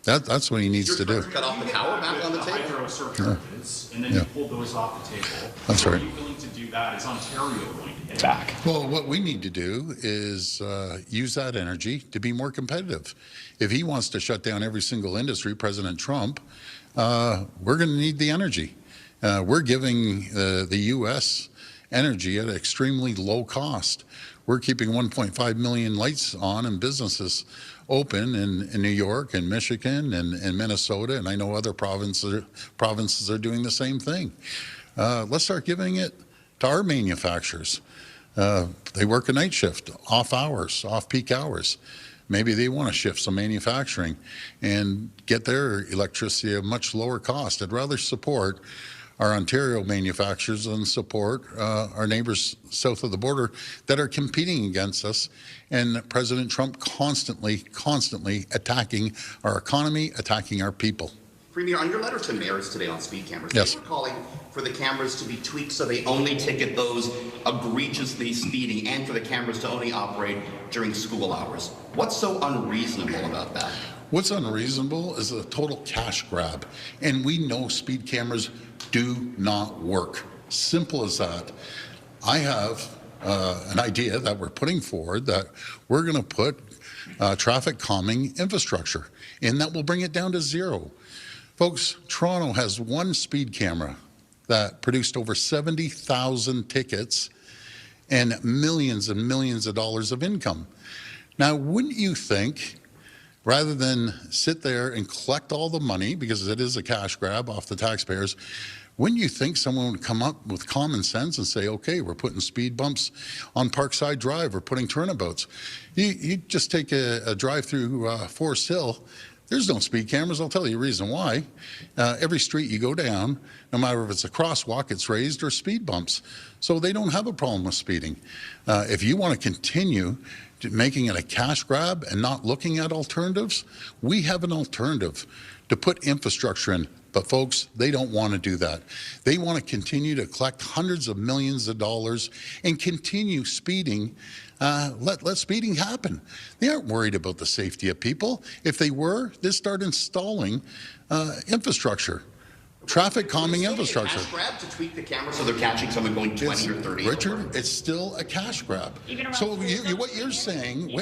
That's what he needs to do. Cut off the power back on the table. Hydro surcharges, and then you pull those off the table. That's right. Are you willing to do that? Is Ontario going to hit back? Well, what we need to do is use that energy to be more competitive. If he wants to shut down every single industry, President Trump, we're going to need the energy. We're giving the U.S. energy at an extremely low cost. We're keeping 1.5 million lights on and businesses open in New York and Michigan and Minnesota, and I know other provinces are doing the same thing. Let's start giving it to our manufacturers. They work a night shift, off hours, off peak hours. Maybe they want to shift some manufacturing and get their electricity at a much lower cost. I'd rather support our Ontario manufacturers and support our neighbors south of the border that are competing against us, and President Trump constantly attacking our economy, attacking our people. Premier, on your letter to mayors today on speed cameras, yes, they were calling for the cameras to be tweaked so they only ticket those egregiously speeding and for the cameras to only operate during school hours. What's so unreasonable about that? What's unreasonable is a total cash grab, and we know speed cameras do not work. Simple as that. I have an idea that we're putting forward that we're going to put traffic calming infrastructure, and that will bring it down to zero. Folks, Toronto has one speed camera that produced over 70,000 tickets and millions of dollars of income. Now, wouldn't you think, rather than sit there and collect all the money, because it is a cash grab off the taxpayers, wouldn't you think someone would come up with common sense and say, okay, we're putting speed bumps on Parkside Drive, we're putting turnabouts. You just take a drive through Forest Hill, there's no speed cameras. I'll tell you a reason why. Every street you go down, no matter if it's a crosswalk, it's raised, or speed bumps. So they don't have a problem with speeding. If you want to continue making it a cash grab and not looking at alternatives, we have an alternative to put infrastructure in. But folks, they don't want to do that. They want to continue to collect hundreds of millions of dollars and continue speeding. Let speeding happen. They aren't worried about the safety of people. If they were, they'd start installing infrastructure. traffic calming infrastructure. Cash grab to tweak the camera so they're catching someone going 20 or 30. Richard, it's still a cash grab. So what you're saying,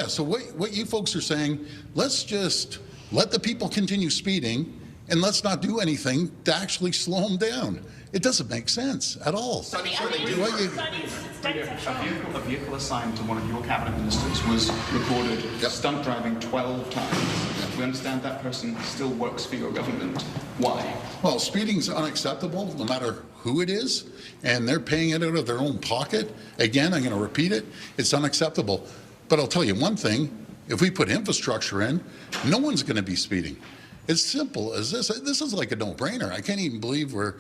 so what you folks are saying, let's just let the people continue speeding and let's not do anything to actually slow them down. It doesn't make sense at all. So sure they do. A vehicle assigned to one of your cabinet ministers was recorded stunt driving 12 times. We understand that person still works for your government. Why? Well, speeding's unacceptable no matter who it is, and they're paying it out of their own pocket. Again, I'm going to repeat it, it's unacceptable. But I'll tell you one thing, if we put infrastructure in, no one's going to be speeding. It's simple as this. This is like a no-brainer. I can't even believe we're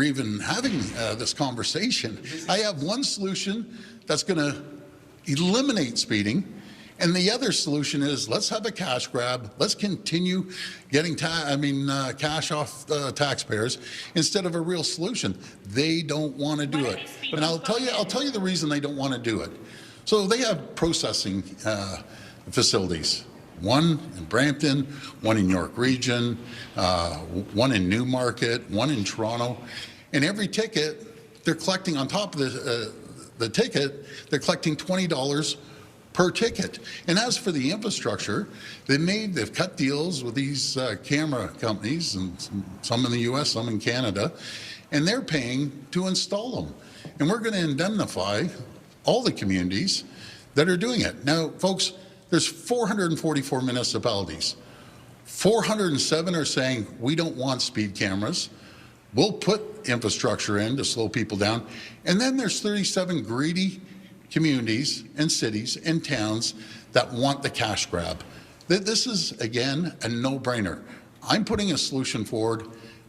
even having this conversation. I have one solution that's going to eliminate speeding, and the other solution is let's have a cash grab. Let's continue getting cash off taxpayers instead of a real solution. They don't want to do it, and I'll tell you the reason they don't want to do it. So they have processing facilities. One in Brampton, one in York Region, one in Newmarket, one in Toronto. And every ticket, they're collecting on top of the ticket, they're collecting $20 per ticket. And as for the infrastructure, they've cut deals with these camera companies, and some in the US, some in Canada, and they're paying to install them. And we're going to indemnify all the communities that are doing it. Now, folks, there's 444 municipalities. 407 are saying we don't want speed cameras. We'll put infrastructure in to slow people down. And then there's 37 greedy communities and cities and towns that want the cash grab. This is, again, a no-brainer. I'm putting a solution forward.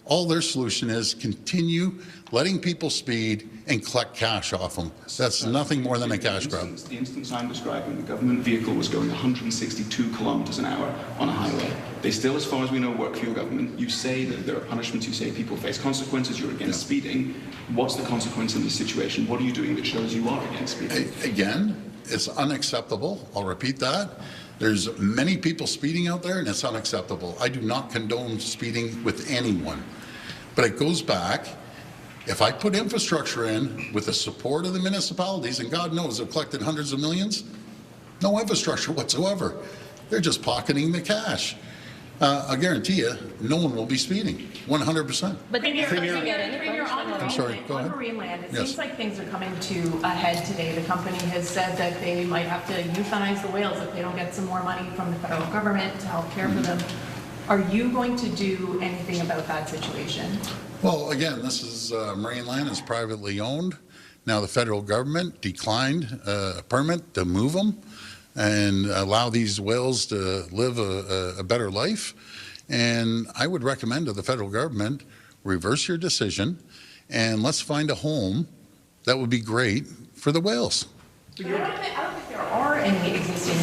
All their solution is continue letting people speed and collect cash off them. That's nothing more than a cash grab. The instance I'm describing, the government vehicle was going 162 kilometers an hour on a highway. They still, as far as we know, work for your government. You say that there are punishments. You say people face consequences. You're against speeding. What's the consequence in this situation? What are you doing that shows you are against speeding? Again, it's unacceptable. I'll repeat that. There's many people speeding out there, and it's unacceptable. I do not condone speeding with anyone. But it goes back, if I put infrastructure in with the support of the municipalities, and God knows they've collected hundreds of millions, no infrastructure whatsoever. They're just pocketing the cash. I guarantee you, no one will be speeding, 100%. But Premier, I'm sorry, go ahead. On marine land, it Yes. seems like things are coming to a head today. The company has said that they might have to euthanize the whales if they don't get some more money from the federal government to help care for them. Are you going to do anything about that situation? Well, again, this is marine land is privately owned. Now the federal government declined a permit to move them and allow these whales to live a better life. And I would recommend to the federal government, reverse your decision and let's find a home that would be great for the whales. I don't think there are any existing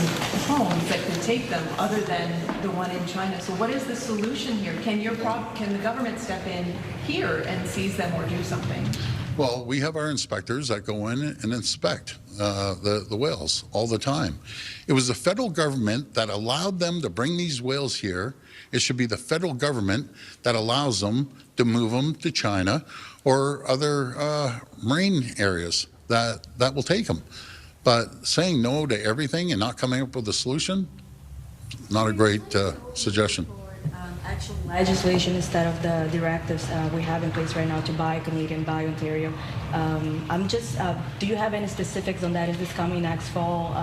homes that could take them other than the one in China. So what is the solution here? Can the government step in here and seize them or do something? Well, we have our inspectors that go in and inspect the whales all the time. It was the federal government that allowed them to bring these whales here. It should be the federal government that allows them to move them to China or other marine areas that will take them. But saying no to everything and not coming up with a solution, not a great suggestion. Actual legislation instead of the directives we have in place right now to buy Canadian, buy Ontario. Do you have any specifics on that? Is this coming next fall?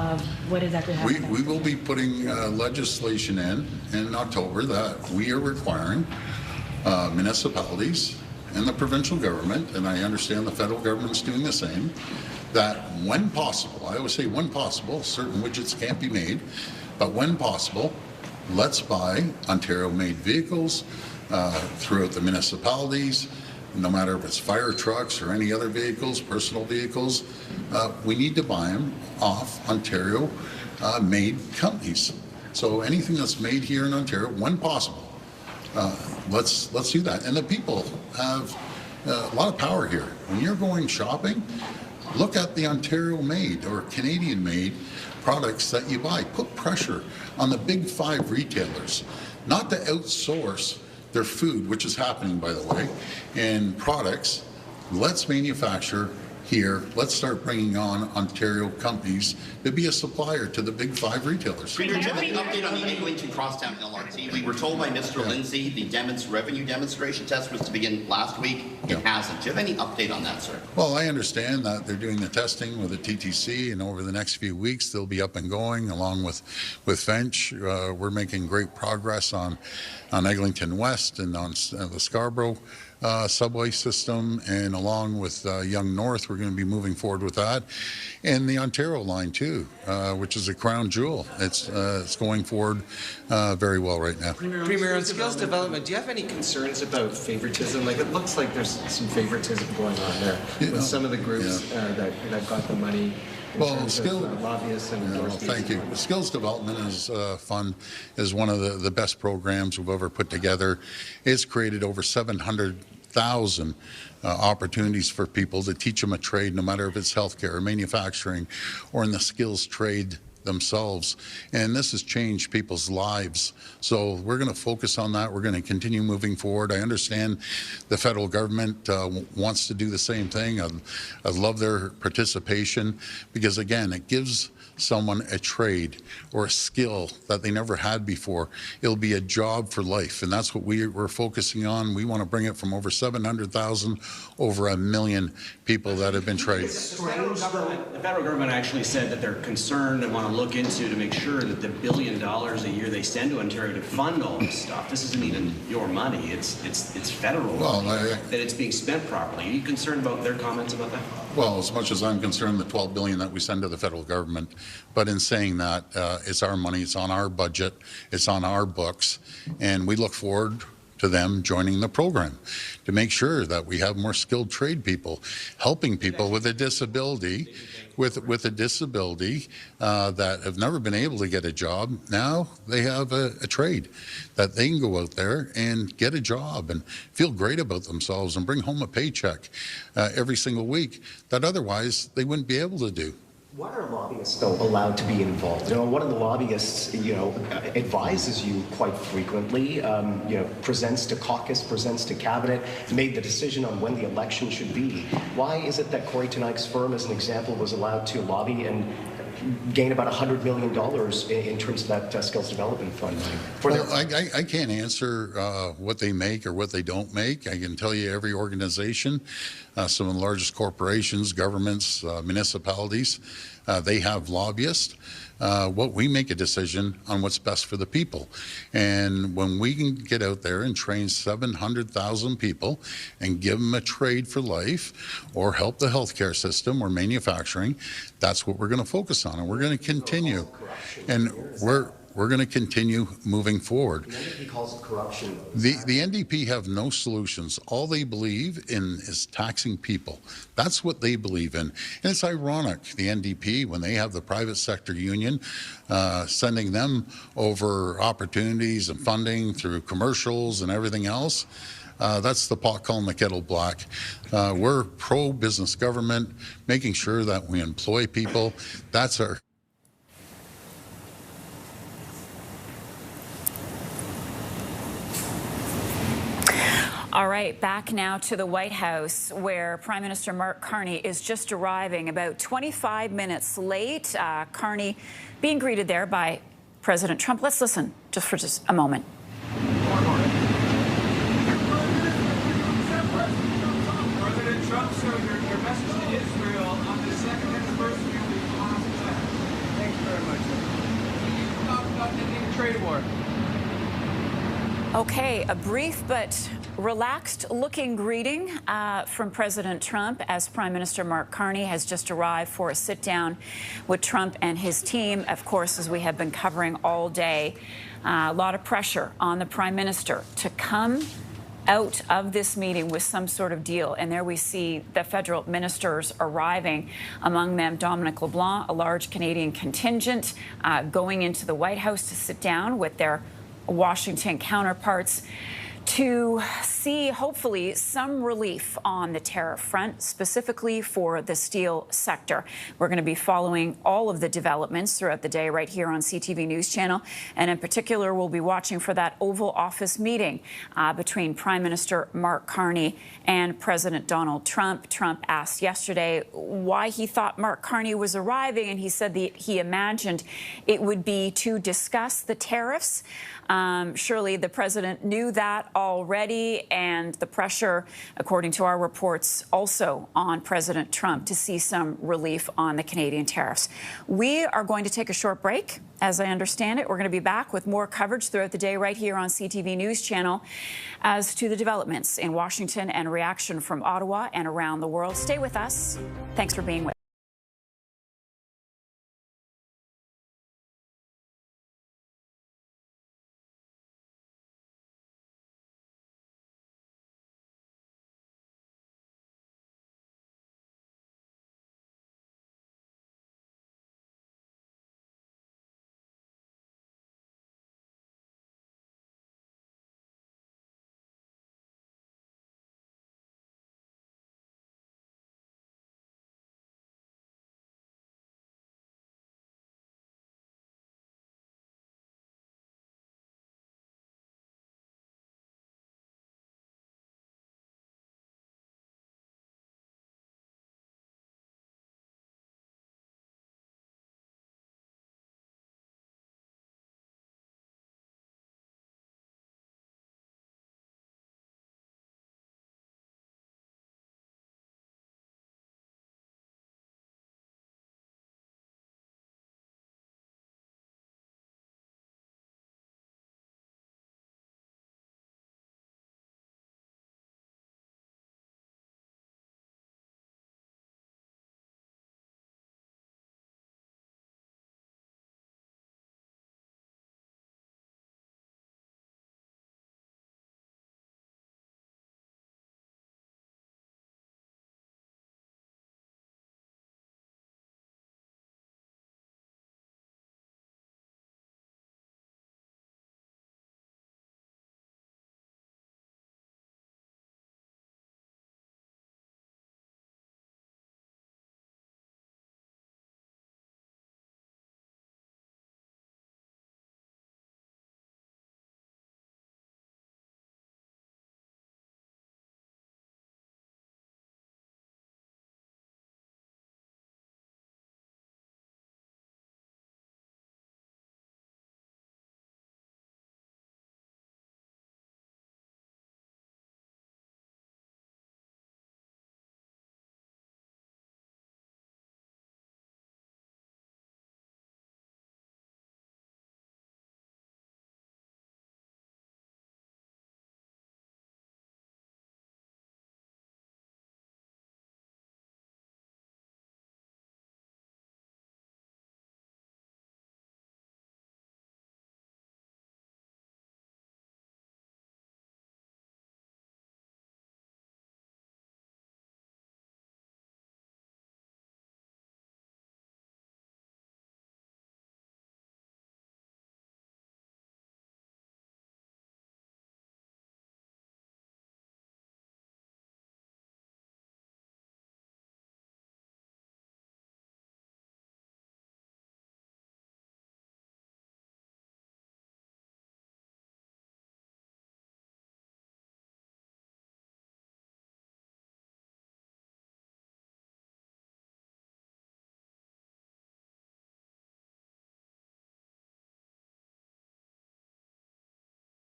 What exactly happening? We will be putting legislation in October that we are requiring municipalities and the provincial government, and I understand the federal government's doing the same, that when possible, I always say when possible, certain widgets can't be made, but when possible, let's buy Ontario-made vehicles throughout the municipalities, no matter if it's fire trucks or any other vehicles, personal vehicles. We need to buy them off Ontario-made companies. So anything that's made here in Ontario, when possible, let's do that. And the people have a lot of power here. When you're going shopping, look at the Ontario-made or Canadian-made products that you buy. Put pressure on the big 5 retailers, not to outsource their food, which is happening, by the way, and products. Let's manufacture here. Let's start bringing on Ontario companies to be a supplier to the big 5 retailers. Premier, do you have any update on the Eglinton Crosstown LRT? We were told by Mr. Lindsay the revenue demonstration test was to begin last week. It hasn't. Do you have any update on that, sir? Well, I understand that they're doing the testing with the TTC, and over the next few weeks they'll be up and going along with Finch. We're making great progress on Eglinton West and on the Scarborough subway system, and along with Yonge North, we're going to be moving forward with that, and the Ontario line too, which is a crown jewel. It's going forward very well right now. Premier, on skills development, do you have any concerns about favoritism? Like, it looks like there's some favoritism going on there with some of the groups that got the money. Well, lobbyists and thank you. Skills Development is Fund is one of the best programs we've ever put together. It's created over 700,000 opportunities for people to teach them a trade, no matter if it's healthcare or manufacturing or in the skills trade themselves, and this has changed people's lives. So we're going to focus on that. We're going to continue moving forward. I understand the federal government wants to do the same thing. I love their participation because, again, it gives someone a trade or a skill that they never had before. It'll be a job for life, and that's what we're focusing on. We want to bring it from over 700,000 over 1 million people that have been trained. The federal government actually said that they're concerned and want to look into to make sure that the $1 billion a year they send to Ontario to fund all this stuff, this isn't even your money, it's federal money, that it's being spent properly. Are you concerned about their comments about that? Well, as much as I'm concerned, the $12 billion that we send to the federal government, but in saying that, it's our money, it's on our budget, it's on our books, and we look forward to them joining the program to make sure that we have more skilled trade people, helping people with a disability, with a disability that have never been able to get a job. Now they have a trade that they can go out there and get a job and feel great about themselves and bring home a paycheck every single week that otherwise they wouldn't be able to do. Why are lobbyists, though, allowed to be involved? You know, one of the lobbyists, advises you quite frequently, presents to caucus, presents to cabinet, made the decision on when the election should be. Why is it that Corey Tenike's firm, as an example, was allowed to lobby and gain about $100 million in terms of that skills development fund money? Well, I can't answer what they make or what they don't make. I can tell you every organization, some of the largest corporations, governments, municipalities, they have lobbyists. What we make a decision on what's best for the people. And when we can get out there and train 700,000 people and give them a trade for life or help the healthcare system or manufacturing, that's what we're going to focus on. And we're going to continue. And we're going to continue moving forward. The NDP calls it corruption. The NDP have no solutions. All they believe in is taxing people. That's what they believe in. And it's ironic, the NDP, when they have the private sector union sending them over opportunities and funding through commercials and everything else, that's the pot calling the kettle black. We're pro-business government, making sure that we employ people. That's our... All right, back now to the White House, where Prime Minister Mark Carney is just arriving about 25 minutes late. Carney being greeted there by President Trump. Let's listen just for a moment. President Trump, sir, your message to Israel on the second anniversary of the Hamas attack. Thank you very much. You talked about ending the trade war. Okay, a brief but relaxed-looking greeting from President Trump as Prime Minister Mark Carney has just arrived for a sit-down with Trump and his team. Of course, as we have been covering all day, a lot of pressure on the Prime Minister to come out of this meeting with some sort of deal. And there we see the federal ministers arriving, among them Dominic LeBlanc, a large Canadian contingent, going into the White House to sit down with their Washington counterparts to see, hopefully, some relief on the tariff front, specifically for the steel sector. We're going to be following all of the developments throughout the day right here on CTV News Channel. And in particular, we'll be watching for that Oval Office meeting between Prime Minister Mark Carney and President Donald Trump. Trump asked yesterday why he thought Mark Carney was arriving, and he said that he imagined it would be to discuss the tariffs. Surely the president knew that already, and the pressure, according to our reports, also on President Trump to see some relief on the Canadian tariffs. We are going to take a short break. As I understand it, we're going to be back with more coverage throughout the day right here on CTV News Channel as to the developments in Washington and reaction from Ottawa and around the world. Stay with us. Thanks for being with us.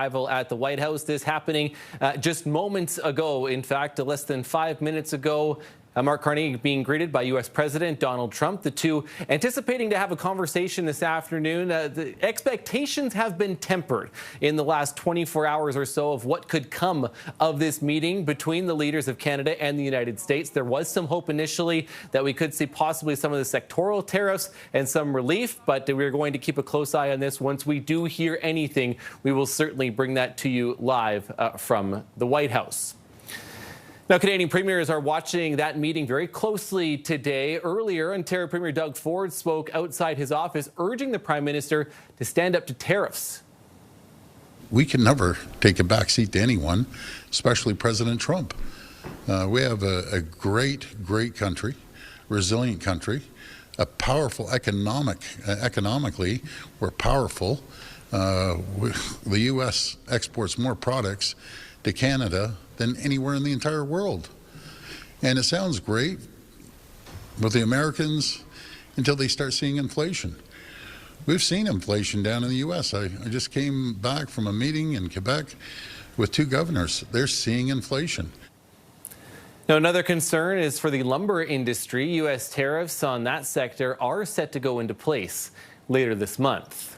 Arrival at the White House. This happening just moments ago. In fact, less than 5 minutes ago. Mark Carney being greeted by U.S. President Donald Trump. The two anticipating to have a conversation this afternoon. The expectations have been tempered in the last 24 hours or so of what could come of this meeting between the leaders of Canada and the United States. There was some hope initially that we could see possibly some of the sectoral tariffs and some relief, but we're going to keep a close eye on this. Once we do hear anything, we will certainly bring that to you live from the White House. Now, Canadian premiers are watching that meeting very closely today. Earlier, Ontario Premier Doug Ford spoke outside his office, urging the Prime Minister to stand up to tariffs. we can never take a backseat to anyone, especially President Trump. We have a great country, resilient country, a powerful economically, we're powerful. The U.S. exports more products to Canada than anywhere in the entire world. And it sounds great with the Americans until they start seeing inflation. We've seen inflation down in the U.S. I just came back from a meeting in Quebec with 2 governors. They're seeing inflation. Now, another concern is for the lumber industry. U.S. tariffs on that sector are set to go into place later this month.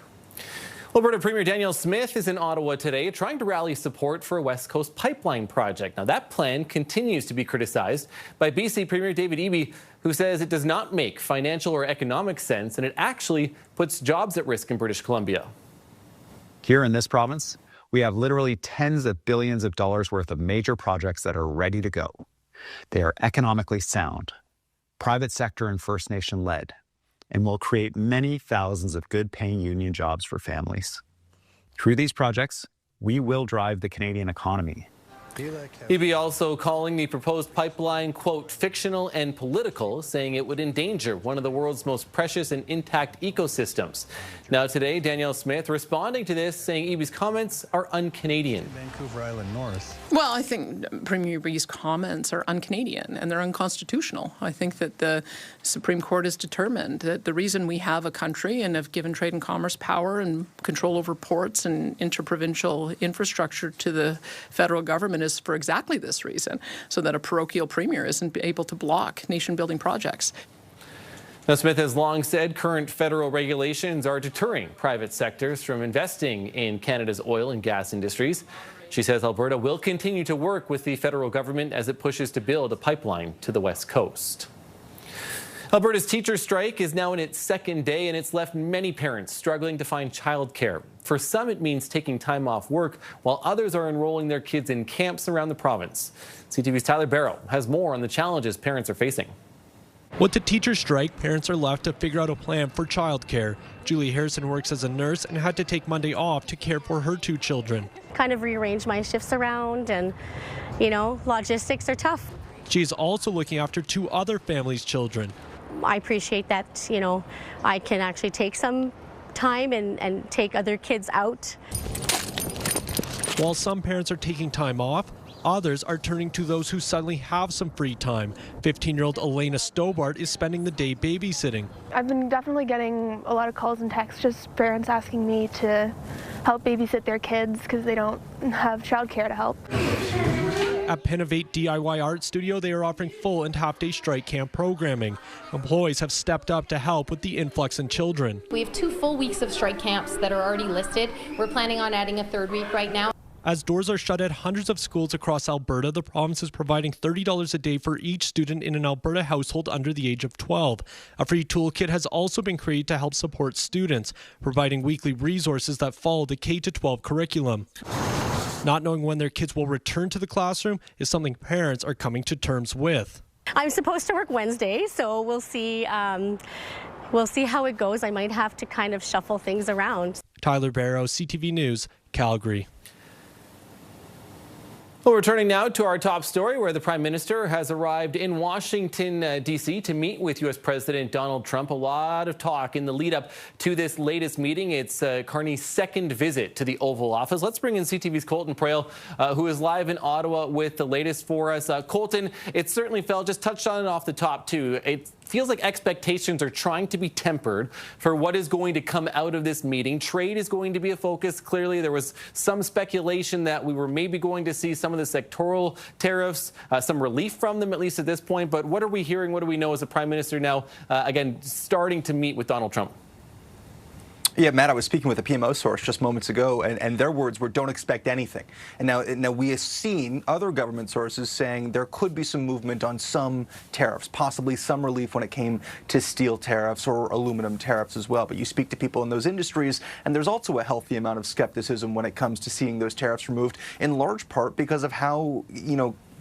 Alberta Premier Danielle Smith is in Ottawa today trying to rally support for a West Coast pipeline project. Now, that plan continues to be criticized by BC Premier David Eby, who says it does not make financial or economic sense and it actually puts jobs at risk in British Columbia. Here in this province, we have literally tens of billions of dollars worth of major projects that are ready to go. They are economically sound, private sector and First Nation led, and will create many thousands of good-paying union jobs for families. Through these projects, we will drive the Canadian economy. Eby also calling the proposed pipeline, quote, fictional and political, saying it would endanger one of the world's most precious and intact ecosystems. Now today, Danielle Smith responding to this, saying Eby's comments are un-Canadian. Vancouver Island North. Well, I think Premier Eby's comments are un-Canadian and they're unconstitutional. I think that the Supreme Court has determined that the reason we have a country and have given trade and commerce power and control over ports and interprovincial infrastructure to the federal government is for exactly this reason, so that a parochial premier isn't able to block nation-building projects. Now, Smith has long said current federal regulations are deterring private sectors from investing in Canada's oil and gas industries. She says Alberta will continue to work with the federal government as it pushes to build a pipeline to the West Coast. Alberta's teacher strike is now in its 2nd day, and it's left many parents struggling to find childcare. For some, it means taking time off work, while others are enrolling their kids in camps around the province. CTV's Tyler Barrow has more on the challenges parents are facing. With the teacher strike, parents are left to figure out a plan for childcare. Julie Harrison works as a nurse and had to take Monday off to care for her 2 children. Kind of rearrange my shifts around, and, you know, logistics are tough. She's also looking after 2 other families' children. I appreciate that, you know, I can actually take some time and take other kids out. While some parents are taking time off, others are turning to those who suddenly have some free time. 15-year-old Elena Stobart is spending the day babysitting. I've been definitely getting a lot of calls and texts, just parents asking me to help babysit their kids because they don't have childcare to help. At Pennovate DIY Art Studio, they are offering full and half-day strike camp programming. Employees have stepped up to help with the influx in children. We have 2 full weeks of strike camps that are already listed. We're planning on adding a 3rd week right now. As doors are shut at hundreds of schools across Alberta, the province is providing $30 a day for each student in an Alberta household under the age of 12. A free toolkit has also been created to help support students, providing weekly resources that follow the K-12 curriculum. Not knowing when their kids will return to the classroom is something parents are coming to terms with. I'm supposed to work Wednesday, so we'll see how it goes. I might have to kind of shuffle things around. Tyler Barrow, CTV News, Calgary. Well, returning now to our top story, where the Prime Minister has arrived in Washington, D.C. to meet with U.S. President Donald Trump. A lot of talk in the lead up to this latest meeting. It's Carney's 2nd visit to the Oval Office. Let's bring in CTV's Colton Prail, who is live in Ottawa with the latest for us. Colton, it certainly felt, just touched on it off the top too, it feels like expectations are trying to be tempered for what is going to come out of this meeting. Trade is going to be a focus. Clearly, there was some speculation that we were maybe going to see some of the sectoral tariffs, some relief from them, at least at this point. But what are we hearing? What do we know as the Prime Minister now, again, starting to meet with Donald Trump? Yeah, Matt, I was speaking with a PMO source just moments ago, and their words were, don't expect anything. And now we have seen other government sources saying there could be some movement on some tariffs, possibly some relief when it came to steel tariffs or aluminum tariffs as well. But you speak to people in those industries, and there's also a healthy amount of skepticism when it comes to seeing those tariffs removed, in large part because of how,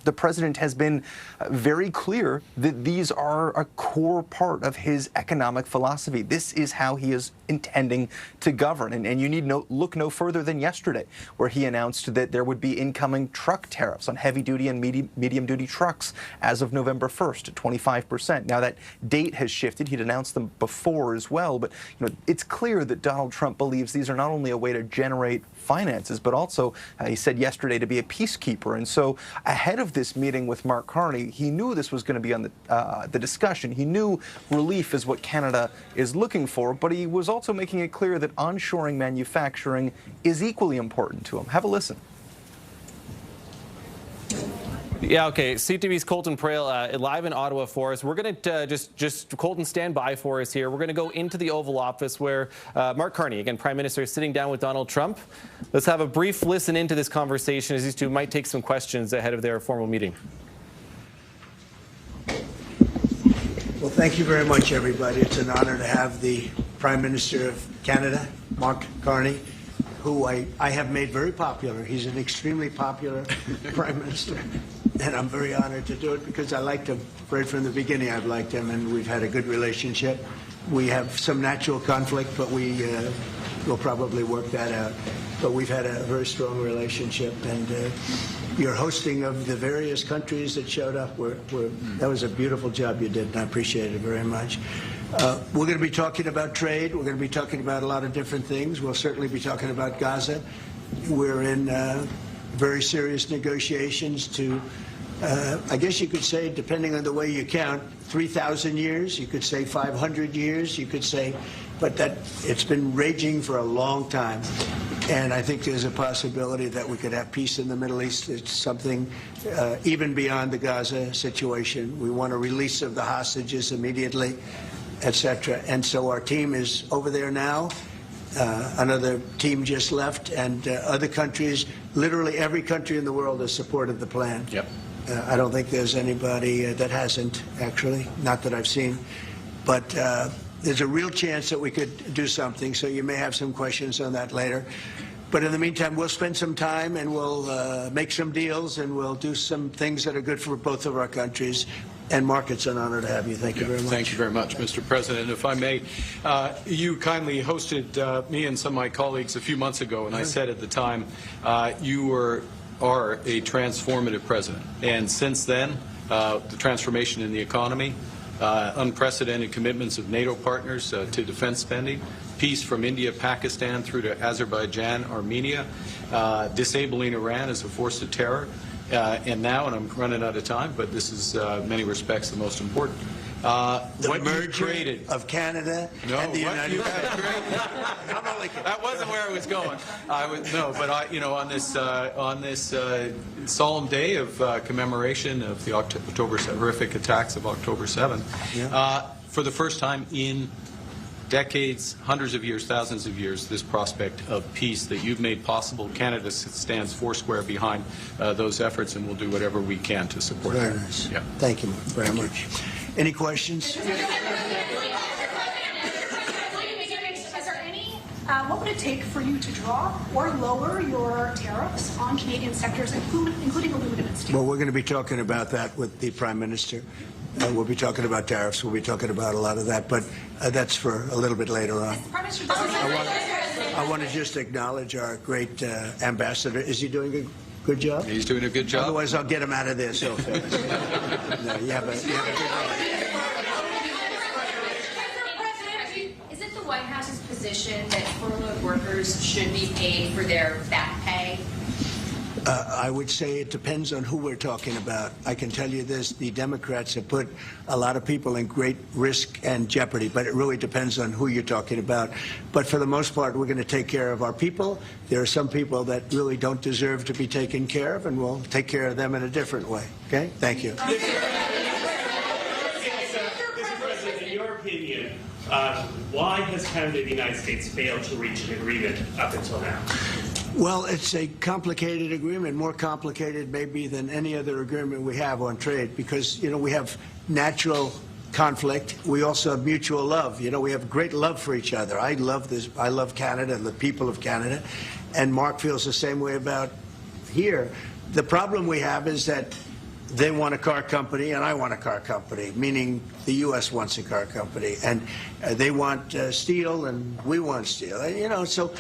the president has been very clear that these are a core part of his economic philosophy. This is how he is intending to govern. And you need look no further than yesterday, where he announced that there would be incoming truck tariffs on heavy-duty and medium-duty trucks as of November 1st at 25%. Now, that date has shifted. He'd announced them before as well. But it's clear that Donald Trump believes these are not only a way to generate finances, but also, he said yesterday, to be a peacekeeper. And so ahead of this meeting with Mark Carney, he knew this was going to be on the discussion. He knew relief is what Canada is looking for, but he was also making it clear that onshoring manufacturing is equally important to him. Have a listen. Yeah, okay. CTV's Colton Prale live in Ottawa for us. We're going to just Colton, stand by for us here. We're going to go into the Oval Office where Mark Carney, again, Prime Minister, is sitting down with Donald Trump. Let's have a brief listen into this conversation as these two might take some questions ahead of their formal meeting. Well, thank you very much, everybody. It's an honor to have the Prime Minister of Canada, Mark Carney, who I have made very popular. He's an extremely popular Prime Minister, and I'm very honored to do it because I liked him. Right from the beginning, I've liked him, and we've had a good relationship. We have some natural conflict, but we will probably work that out. But we've had a very strong relationship, and your hosting of the various countries that showed up, that was a beautiful job you did, and I appreciate it very much. We're going to be talking about trade. We're going to be talking about a lot of different things. We'll certainly be talking about Gaza. We're in very serious negotiations to, I guess you could say, depending on the way you count, 3,000 years. You could say 500 years. You could say, but that it's been raging for a long time. And I think there's a possibility that we could have peace in the Middle East. It's something even beyond the Gaza situation. We want a release of the hostages immediately, etc. And so our team is over there now. Another team just left, and other countries, literally every country in the world has supported the plan. Yep. I don't think there's anybody that hasn't, actually, not that I've seen. But there's a real chance that we could do something, so you may have some questions on that later. But in the meantime, we'll spend some time and we'll make some deals and we'll do some things that are good for both of our countries. And Mark, it's an honor to have you. Thank you very much. Thank you very much, Mr. President. If I may, you kindly hosted me and some of my colleagues a few months ago, and I said at the time, you are a transformative president. And since then, the transformation in the economy, unprecedented commitments of NATO partners to defense spending, peace from India, Pakistan through to Azerbaijan, Armenia, disabling Iran as a force of terror, and now, and I'm running out of time, but this is in many respects the most important. The merger of Canada and the United States. That wasn't where I was going. On this solemn day of commemoration of the horrific attacks of October 7th, for the first time in decades, hundreds of years, thousands of years, this prospect of peace that you've made possible. Canada stands foursquare behind those efforts, and we'll do whatever we can to support Very that. nice. Yeah. Thank you very much. Any questions? What would it take for you to drop or lower your tariffs on Canadian sectors, including aluminum and steel? Well, we're going to be talking about that with the Prime Minister. We'll be talking about tariffs. We'll be talking about a lot of that, but that's for a little bit later on. I want to just acknowledge our great ambassador. Is he doing a good job? He's doing a good job. Otherwise, I'll get him out of there so fast. No, you have a good Is it the White House's position that furloughed workers should be paid for their back pay? I would say it depends on who we're talking about. I can tell you this, the Democrats have put a lot of people in great risk and jeopardy, but it really depends on who you're talking about. But for the most part, we're going to take care of our people. There are some people that really don't deserve to be taken care of, and we'll take care of them in a different way. Okay? Thank you. Mr. President, in your opinion, why has Canada and the United States failed to reach an agreement up until now? Well, it's a complicated agreement, more complicated maybe than any other agreement we have on trade, because, we have natural conflict. We also have mutual love. We have great love for each other. I love this. I love Canada and the people of Canada, and Mark feels the same way about here. The problem we have is that they want a car company and I want a car company, meaning the U.S. wants a car company, and they want steel and we want steel. And, you know, so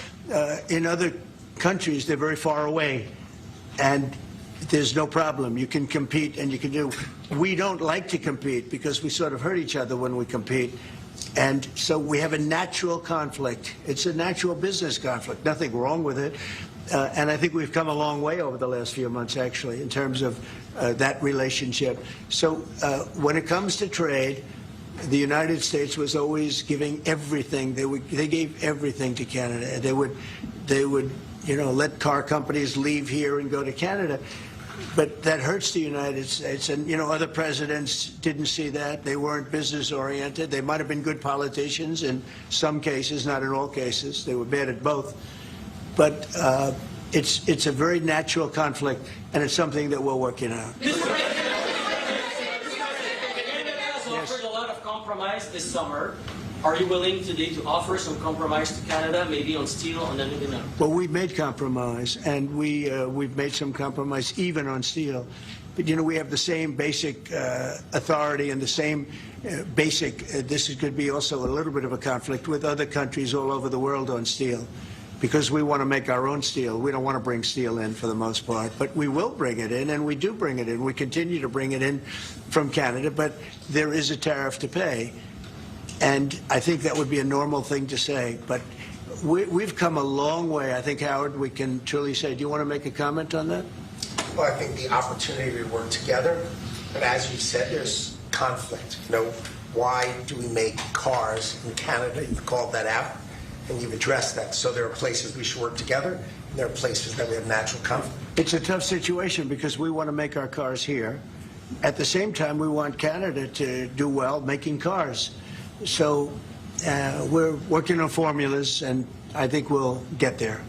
in other countries they're very far away, and there's no problem. You can compete and you can do. We don't like to compete because we sort of hurt each other when we compete, and so we have a natural conflict. It's a natural business conflict. Nothing wrong with it. And I think we've come a long way over the last few months, actually, in terms of that relationship. So when it comes to trade, the United States was always giving everything. They gave everything to Canada. They would, you know, let car companies leave here and go to Canada. But that hurts the United States. And, you know, other presidents didn't see that. They weren't business-oriented. They might have been good politicians in some cases, not in all cases. They were bad at both. But it's a very natural conflict, and it's something that we're working out. Canada has offered a lot of compromise this summer. Are you willing today to offer some compromise to Canada, maybe on steel, on aluminum? Well, we've made compromise, and we've made some compromise even on steel. But, you know, we have the same basic authority and the same basic, this could be also a little bit of a conflict with other countries all over the world on steel, because we want to make our own steel. We don't want to bring steel in for the most part, but we will bring it in, and we do bring it in. We continue to bring it in from Canada, but there is a tariff to pay. And I think that would be a normal thing to say, but we've come a long way. I think, Howard, we can truly say, do you want to make a comment on that? Well, I think the opportunity to work together, but as you said, there's conflict. You know, why do we make cars in Canada? You've called that out, and you've addressed that. So there are places we should work together, and there are places that we have natural conflict. It's a tough situation because we want to make our cars here. At the same time, we want Canada to do well making cars. So we're working on formulas, and I think we'll get there.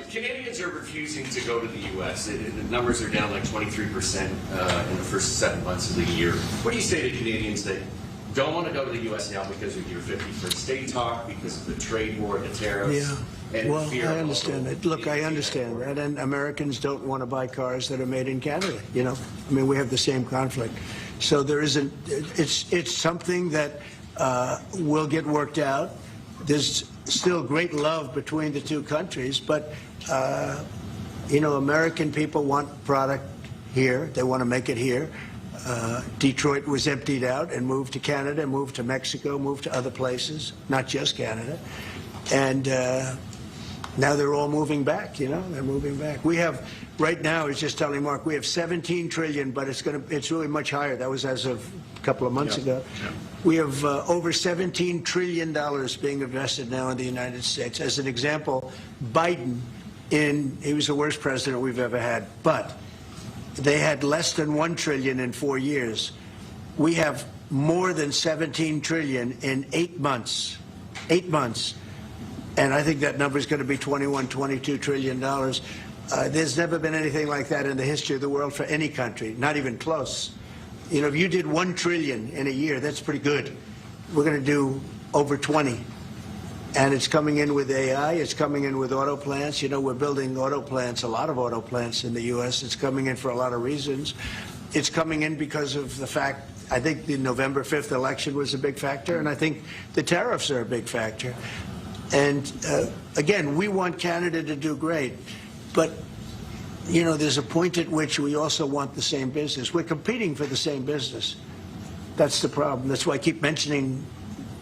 Canadians are refusing to go to the U.S. The numbers are down like 23% in the first 7 months of the year. What do you say to Canadians that don't want to go to the U.S. now because of your 51st state talk, because of the trade war, the tariffs? Yeah. And well, fear I understand that. Look, I understand that, and Americans don't want to buy cars that are made in Canada. You know, I mean, we have the same conflict. So there isn't. It's something that will get worked out. There's still great love between the two countries, but you know, American people want product here. They want to make it here. Detroit was emptied out and moved to Canada, moved to Mexico, moved to other places, not just Canada, and now they're all moving back. You know, they're moving back. We have right now. I was just telling Mark, we have 17 trillion, but it's really much higher. That was as of a couple of months ago. Yeah. We have over $17 trillion being invested now in the United States. As an example, Biden, he was the worst president we've ever had, but they had less than $1 trillion in 4 years. We have more than 17 trillion in 8 months. 8 months. And I think that number is going to be $21, $22 trillion. There's never been anything like that in the history of the world for any country, not even close. You know, if you did 1 trillion in a year, that's pretty good. We're going to do over 20. And it's coming in with AI. It's coming in with auto plants. You know, we're building auto plants, a lot of auto plants in the U.S. It's coming in for a lot of reasons. It's coming in because of the fact, I think the November 5th election was a big factor, and I think the tariffs are a big factor. And again, we want Canada to do great, but you know, there's a point at which we also want the same business. We're competing for the same business. That's the problem. That's why I keep mentioning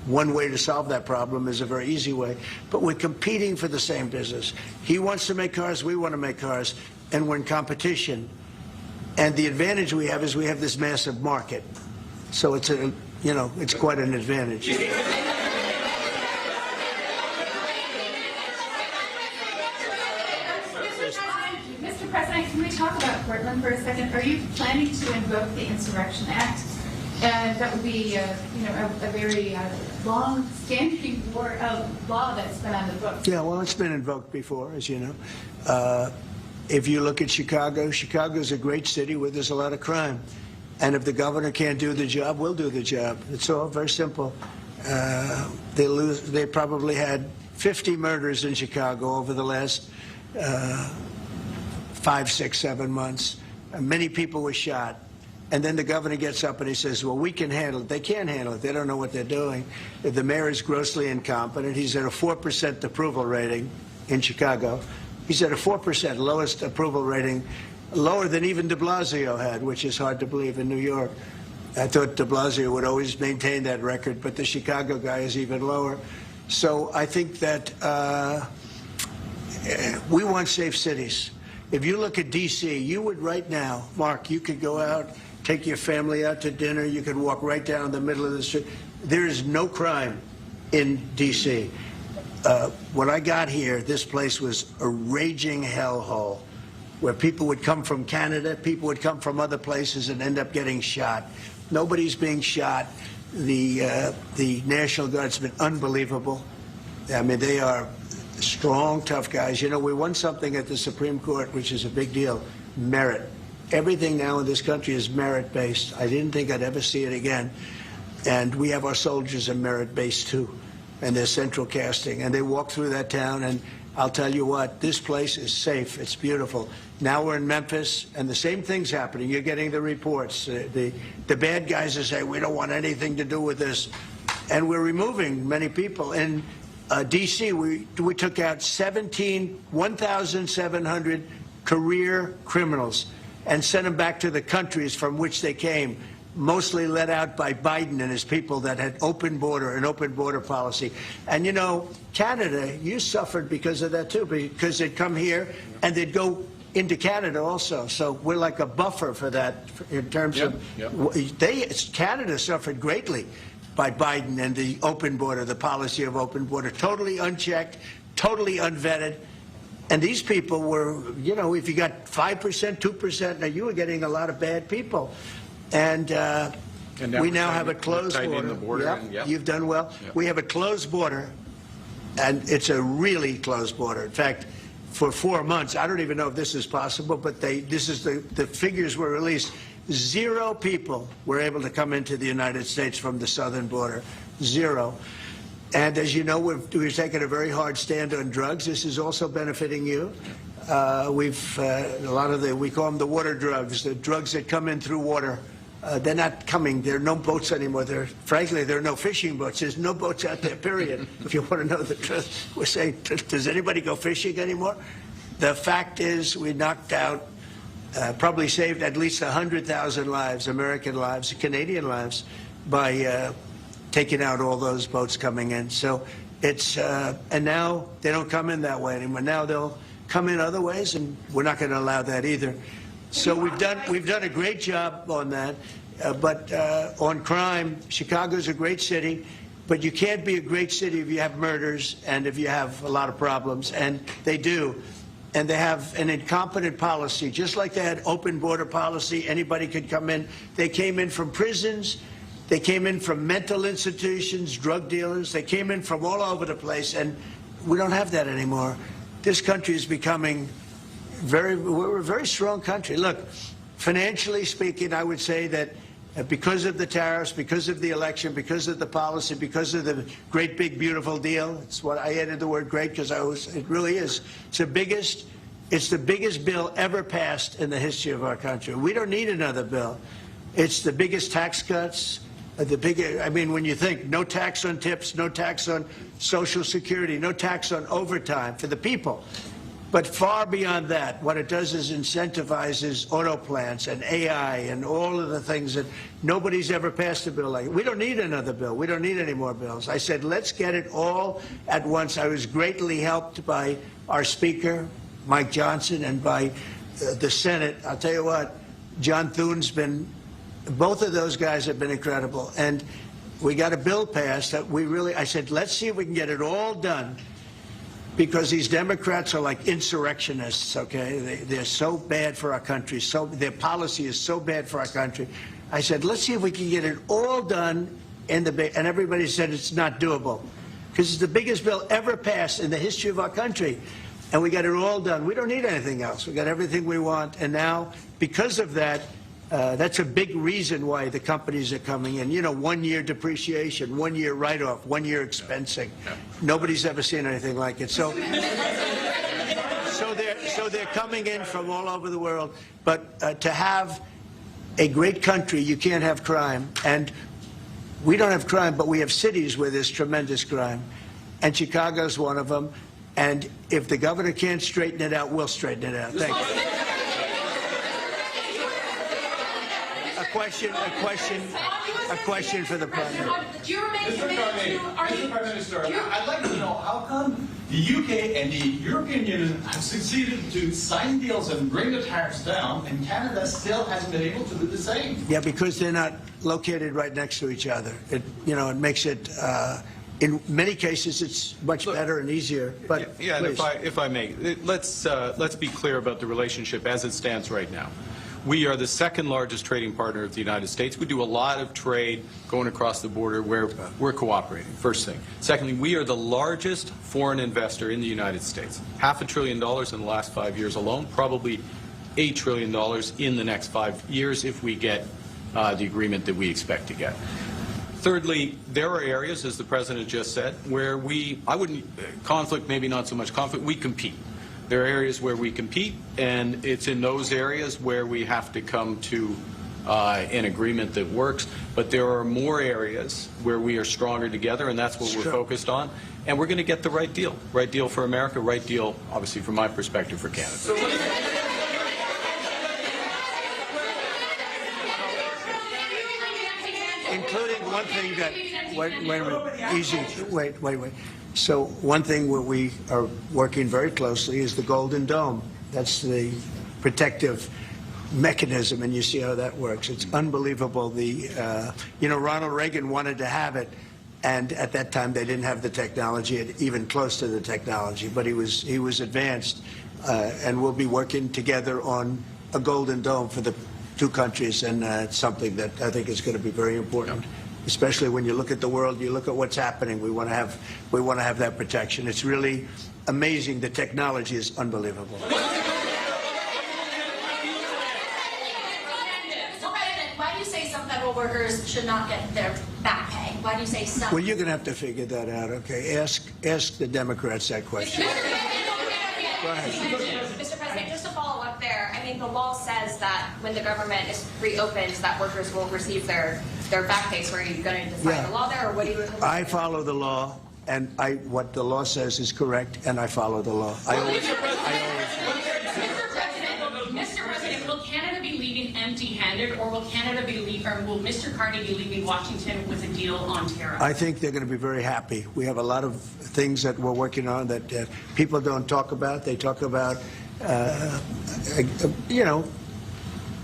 one way to solve that problem is a very easy way, but we're competing for the same business. He wants to make cars, we want to make cars, and we're in competition. And the advantage we have is we have this massive market. So it's it's quite an advantage. Mr. President, can we talk about Portland for a second? Are you planning to invoke the Insurrection Act? And that would be, a very long-standing law that's been on the books. Yeah, well, it's been invoked before, as you know. If you look at Chicago, Chicago's a great city where there's a lot of crime. And if the governor can't do the job, we'll do the job. It's all very simple. They probably had 50 murders in Chicago over the last 5, 6, 7 months. Many people were shot. And then the governor gets up and he says, well, we can handle it. They can't handle it. They don't know what they're doing. The mayor is grossly incompetent. He's at a 4% approval rating in Chicago. He's at a 4%, lowest approval rating, lower than even de Blasio had, which is hard to believe in New York. I thought de Blasio would always maintain that record, but the Chicago guy is even lower. So I think that we want safe cities. If you look at D.C., you would right now, Mark, you could go out, take your family out to dinner, you could walk right down the middle of the street. There is no crime in D.C. When I got here, this place was a raging hellhole where people would come from Canada, people would come from other places and end up getting shot. Nobody's being shot. The National Guard's been unbelievable. I mean, they are strong, tough guys. You know, we won something at the Supreme Court, which is a big deal, merit. Everything now in this country is merit-based. I didn't think I'd ever see it again. And we have our soldiers are merit-based, too. And they're central casting. And they walk through that town, and I'll tell you what, this place is safe. It's beautiful. Now we're in Memphis, and the same thing's happening. You're getting the reports. The bad guys are saying, we don't want anything to do with this. And we're removing many people. In D.C., we took out 1,700 career criminals and sent them back to the countries from which they came, mostly led out by Biden and his people that had an open border policy. And, you know, Canada, you suffered because of that, too, because they'd come here and they'd go into Canada also. So we're like a buffer for that in terms of Canada suffered greatly by Biden and the open border, the policy of open border, totally unchecked, totally unvetted. And these people were, you know, if you got 5%, 2%, now you were getting a lot of bad people. And we now have a closed border. You've done well. Yep. We have a closed border, and it's a really closed border. In fact, for 4 months, I don't even know if this is possible, but the figures were released. 0 people were able to come into the United States from the southern border. 0. And as you know, we've taken a very hard stand on drugs. This is also benefiting you. We call them the water drugs, the drugs that come in through water. They're not coming. There are no boats anymore. Frankly, there are no fishing boats. There's no boats out there, period. If you want to know the truth, we're saying, does anybody go fishing anymore? The fact is we knocked out, probably saved at least 100,000 lives, American lives, Canadian lives, by taking out all those boats coming in. So it's, and now they don't come in that way anymore. Now they'll come in other ways, and we're not going to allow that either. So we've done a great job on that. But on crime, Chicago's a great city, but you can't be a great city if you have murders and if you have a lot of problems, and they do. And they have an incompetent policy, just like they had open border policy. Anybody could come in. They came in from prisons. They came in from mental institutions, drug dealers. They came in from all over the place, and we don't have that anymore. This country is becoming we're a very strong country. Look, financially speaking, I would say that because of the tariffs, because of the election, because of the policy, because of the great, big, beautiful deal, it's what I added the word great because it really is. It's the biggest bill ever passed in the history of our country. We don't need another bill. It's the biggest tax cuts. I mean, when you think no tax on tips, no tax on Social Security, no tax on overtime for the people. But far beyond that, what it does is incentivizes auto plants and AI and all of the things that nobody's ever passed a bill like. We don't need another bill. We don't need any more bills. I said, let's get it all at once. I was greatly helped by our Speaker, Mike Johnson, and by the Senate. I'll tell you what, John Thune's been, both of those guys have been incredible. And we got a bill passed that I said, let's see if we can get it all done. Because these Democrats are like insurrectionists, okay? They're so bad for our country. Their policy is so bad for our country. I said, let's see if we can get it all done. And everybody said it's not doable. Because it's the biggest bill ever passed in the history of our country. And we got it all done. We don't need anything else. We got everything we want. And now, because of that, that's a big reason why the companies are coming in. You know, 1 year depreciation, 1 year write-off, 1 year expensing. Nobody's ever seen anything like it. So they're So they're coming in from all over the world. But to have a great country, you can't have crime. And we don't have crime, but we have cities where there's tremendous crime. And Chicago's one of them. And if the governor can't straighten it out, we'll straighten it out. Thank you. A question for the President. Do you remain committed to, Mr. Prime Minister, I'd like to know how come the UK and the European Union have succeeded to sign deals and bring the tariffs down, and Canada still hasn't been able to do the same? Yeah, because they're not located right next to each other. It makes it, in many cases, it's much better and easier. But yeah, and if I may, let's be clear about the relationship as it stands right now. We are the second largest trading partner of the United States. We do a lot of trade going across the border where we're cooperating, first thing. Secondly, we are the largest foreign investor in the United States. $500 billion in the last 5 years alone, probably $8 trillion in the next 5 years if we get the agreement that we expect to get. Thirdly, there are areas, as the President just said, where conflict, maybe not so much conflict, we compete. There are areas where we compete, and it's in those areas where we have to come to an agreement that works. But there are more areas where we are stronger together, and that's what we're focused on. And we're going to get the right deal. Right deal for America, right deal, obviously, from my perspective, for Canada. Including one thing that, wait. So one thing where we are working very closely is the Golden Dome. That's the protective mechanism, and you see how that works. It's unbelievable. Ronald Reagan wanted to have it, and at that time they didn't have the technology, even close to the technology, but he was advanced, and we'll be working together on a Golden Dome for the two countries, and it's something that I think is going to be very important. Especially when you look at the world, you look at what's happening. We want to have that protection. It's really amazing. The technology is unbelievable. Mr. President, why do you say some federal workers should not get their back pay? Why do you say some? Well, you're going to have to figure that out. Okay, ask the Democrats that question. Go ahead. Mr. President, just to follow up there, I mean, the law says that when the government is reopened, that workers will receive their back pay. So are you going to define the law there, or what do you? I follow the law, and what the law says is correct, and I follow the law. Mr. President, will Canada be leaving empty-handed, or will will Mr. Carney be leaving Washington with a deal on tariffs? I think they're going to be very happy. We have a lot of things that we're working on that people don't talk about. They talk about,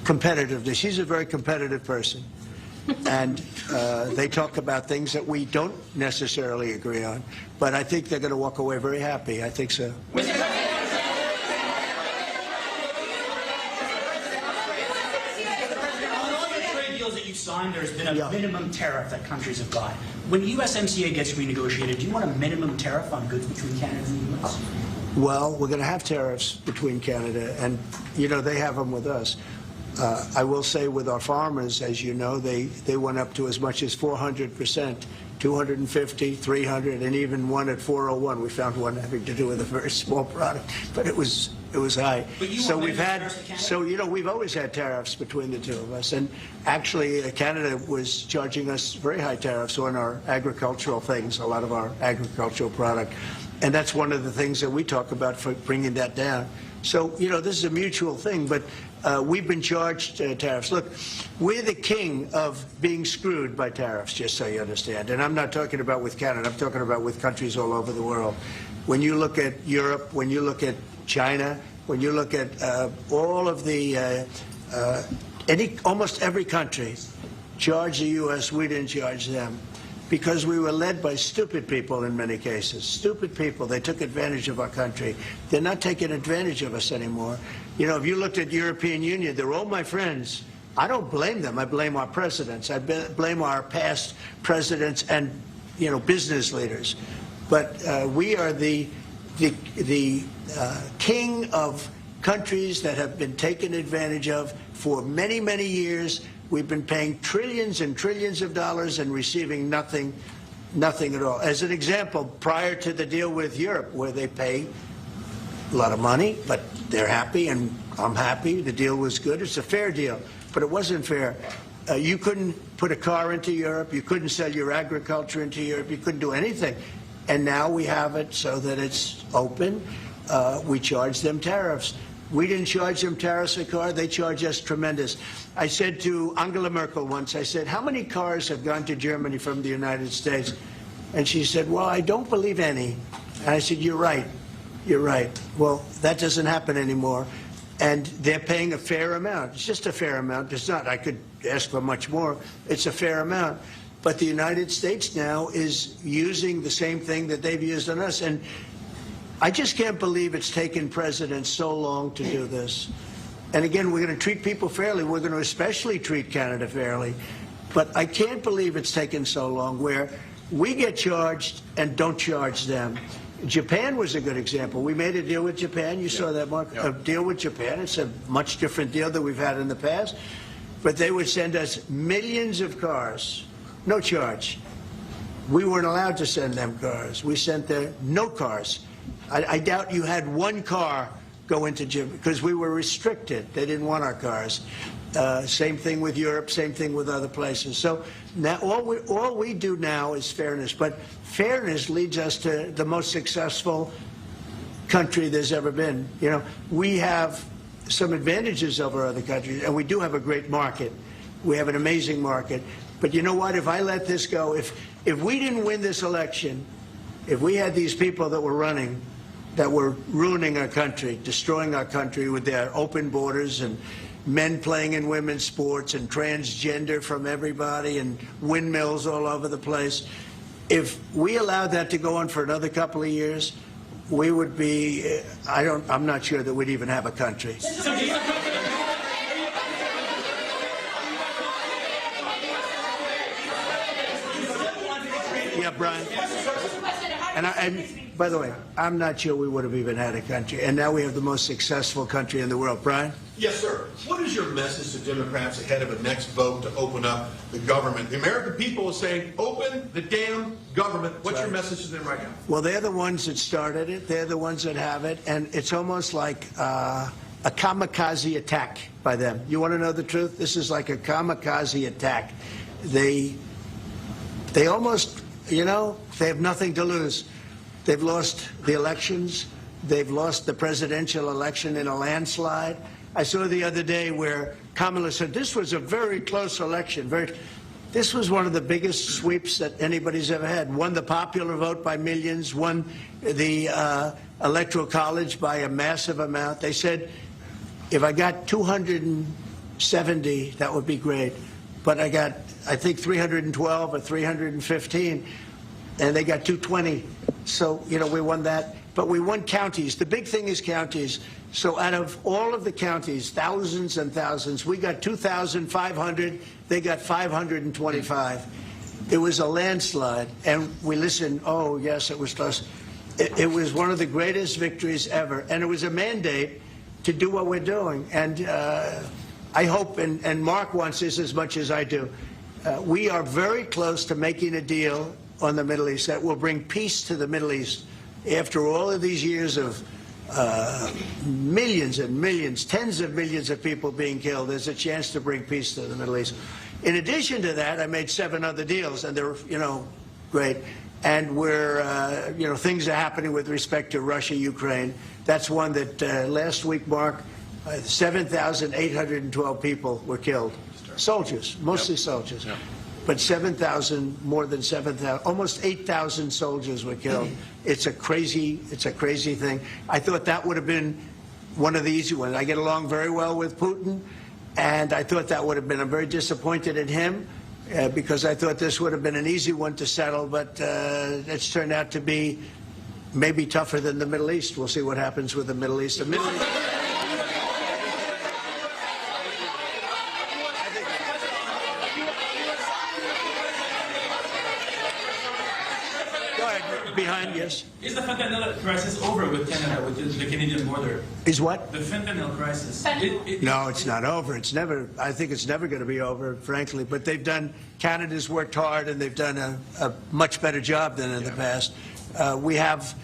competitiveness. He's a very competitive person. And they talk about things that we don't necessarily agree on. But I think they're going to walk away very happy. I think so. Signed, there's been a minimum tariff that countries have got. When USMCA gets renegotiated, do you want a minimum tariff on goods between Canada and the U.S.? Well, we're going to have tariffs between Canada, and, they have them with us. I will say with our farmers, as you know, they went up to as much as 400%, 250, 300, and even one at 401. We found one having to do with a very small product, but it was high. So we've always had tariffs between the two of us, and actually Canada was charging us very high tariffs on our agricultural things, a lot of our agricultural product, and that's one of the things that we talk about for bringing that down. So this is a mutual thing, but we've been charged tariffs. Look, we're the king of being screwed by tariffs, just so you understand. And I'm not talking about with Canada. I'm talking about with countries all over the world. When you look at Europe, when you look at China, when you look at all of the almost every country charged the U.S., we didn't charge them. Because we were led by stupid people in many cases. Stupid people. They took advantage of our country. They're not taking advantage of us anymore. If you looked at European Union, they're all my friends. I don't blame them. I blame our presidents. I blame our past presidents and, business leaders. But we are the king of countries that have been taken advantage of for many, many years. We've been paying trillions and trillions of dollars and receiving nothing at all. As an example, prior to the deal with Europe, where they pay a lot of money, but they're happy, and I'm happy. The deal was good. It's a fair deal, but it wasn't fair. You couldn't put a car into Europe. You couldn't sell your agriculture into Europe. You couldn't do anything. And now we have it so that it's open. We charge them tariffs. We didn't charge them tariffs a car. They charge us tremendous. I said to Angela Merkel once, I said, how many cars have gone to Germany from the United States? And she said, well, I don't believe any. And I said, you're right. You're right. Well, that doesn't happen anymore. And they're paying a fair amount. It's just a fair amount. It's not, I could ask for much more. It's a fair amount. But the United States now is using the same thing that they've used on us. And I just can't believe it's taken presidents so long to do this. And again, we're going to treat people fairly. We're going to especially treat Canada fairly. But I can't believe it's taken so long where we get charged and don't charge them. Japan was a good example. We made a deal with Japan. You saw that, Mark? A deal with Japan. It's a much different deal than we've had in the past. But they would send us millions of cars, no charge. We weren't allowed to send them cars. We sent them no cars. I doubt you had one car go into Japan because we were restricted. They didn't want our cars. Same thing with Europe, same thing with other places. So now all we do now is fairness, but fairness leads us to the most successful country there's ever been. You know, we have some advantages over other countries, and we do have a great market. We have an amazing market. But you know what? If I let this go, if we didn't win this election, if we had these people that were running, that were ruining our country, destroying our country with their open borders and men playing in women's sports and transgender from everybody and windmills all over the place. If we allowed that to go on for another couple of years, we would be, I'm not sure that we'd even have a country. Yeah, Brian. And by the way, I'm not sure we would have even had a country. And now we have the most successful country in the world. Brian? Yes, sir. What is your message to Democrats ahead of a next vote to open up the government? The American people are saying, open the damn government. What's your message to them right now? Well, they're the ones that started it. They're the ones that have it. And it's almost like a kamikaze attack by them. You want to know the truth? This is like a kamikaze attack. They almost, you know, they have nothing to lose. They've lost the elections. They've lost the presidential election in a landslide. I saw the other day where Kamala said this was a very close election. This was one of the biggest sweeps that anybody's ever had. Won the popular vote by millions, won the Electoral College by a massive amount. They said, if I got 270, that would be great. But I got, I think, 312 or 315, and they got 220. So, you know, we won that. But we won counties. The big thing is counties. So out of all of the counties, thousands and thousands, we got 2,500. They got 525. It was a landslide. And we listened, oh, yes, it was close. It was one of the greatest victories ever. And it was a mandate to do what we're doing. And I hope, and Mark wants this as much as I do, we are very close to making a deal on the Middle East that will bring peace to the Middle East. After all of these years of millions and millions, tens of millions of people being killed, there's a chance to bring peace to the Middle East. In addition to that, I made 7 other deals, and they're, you know, great. And we're, you know, things are happening with respect to Russia, Ukraine. That's one that last week, Mark, 7,812 people were killed. Soldiers, mostly soldiers. Yep. But 7,000, more than 7,000, almost 8,000 soldiers were killed. It's a crazy thing. I thought that would have been one of the easy ones. I get along very well with Putin, and I thought that would have been, I'm very disappointed in him because I thought this would have been an easy one to settle, but it's turned out to be maybe tougher than the Middle East. We'll see what happens with the Middle East. The Middle East. Behind, yes. Is the fentanyl crisis over with Canada, with the Canadian border? Is what? The fentanyl crisis. No, it's not over. It's never. I think it's never going to be over, frankly. But they've done. Canada's worked hard, and they've done a much better job than in the past. We have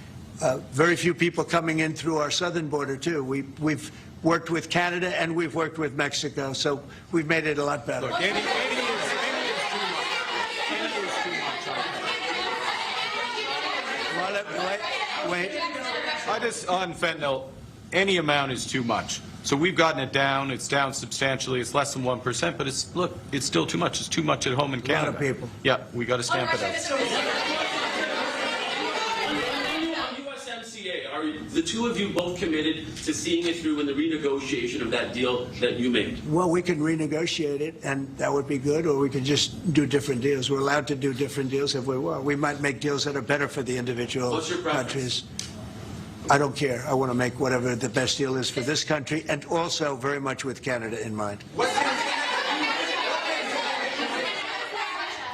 Very few people coming in through our southern border, too. We've worked with Canada and we've worked with Mexico, so we've made it a lot better. Look, 80 is too much. 80 is too much. Wait. On fentanyl, any amount is too much. So we've gotten it down. It's down substantially. It's less than 1%, but it's still too much. It's too much at home in Canada. A lot of people. Yeah, we got to stamp it out. USMCA, are the two of you both committed to seeing it through in the renegotiation of that deal that you made? Well, we can renegotiate it, and that would be good, or we can just do different deals. We're allowed to do different deals if we want. We might make deals that are better for the individual countries. I don't care. I want to make whatever the best deal is for this country, and also very much with Canada in mind.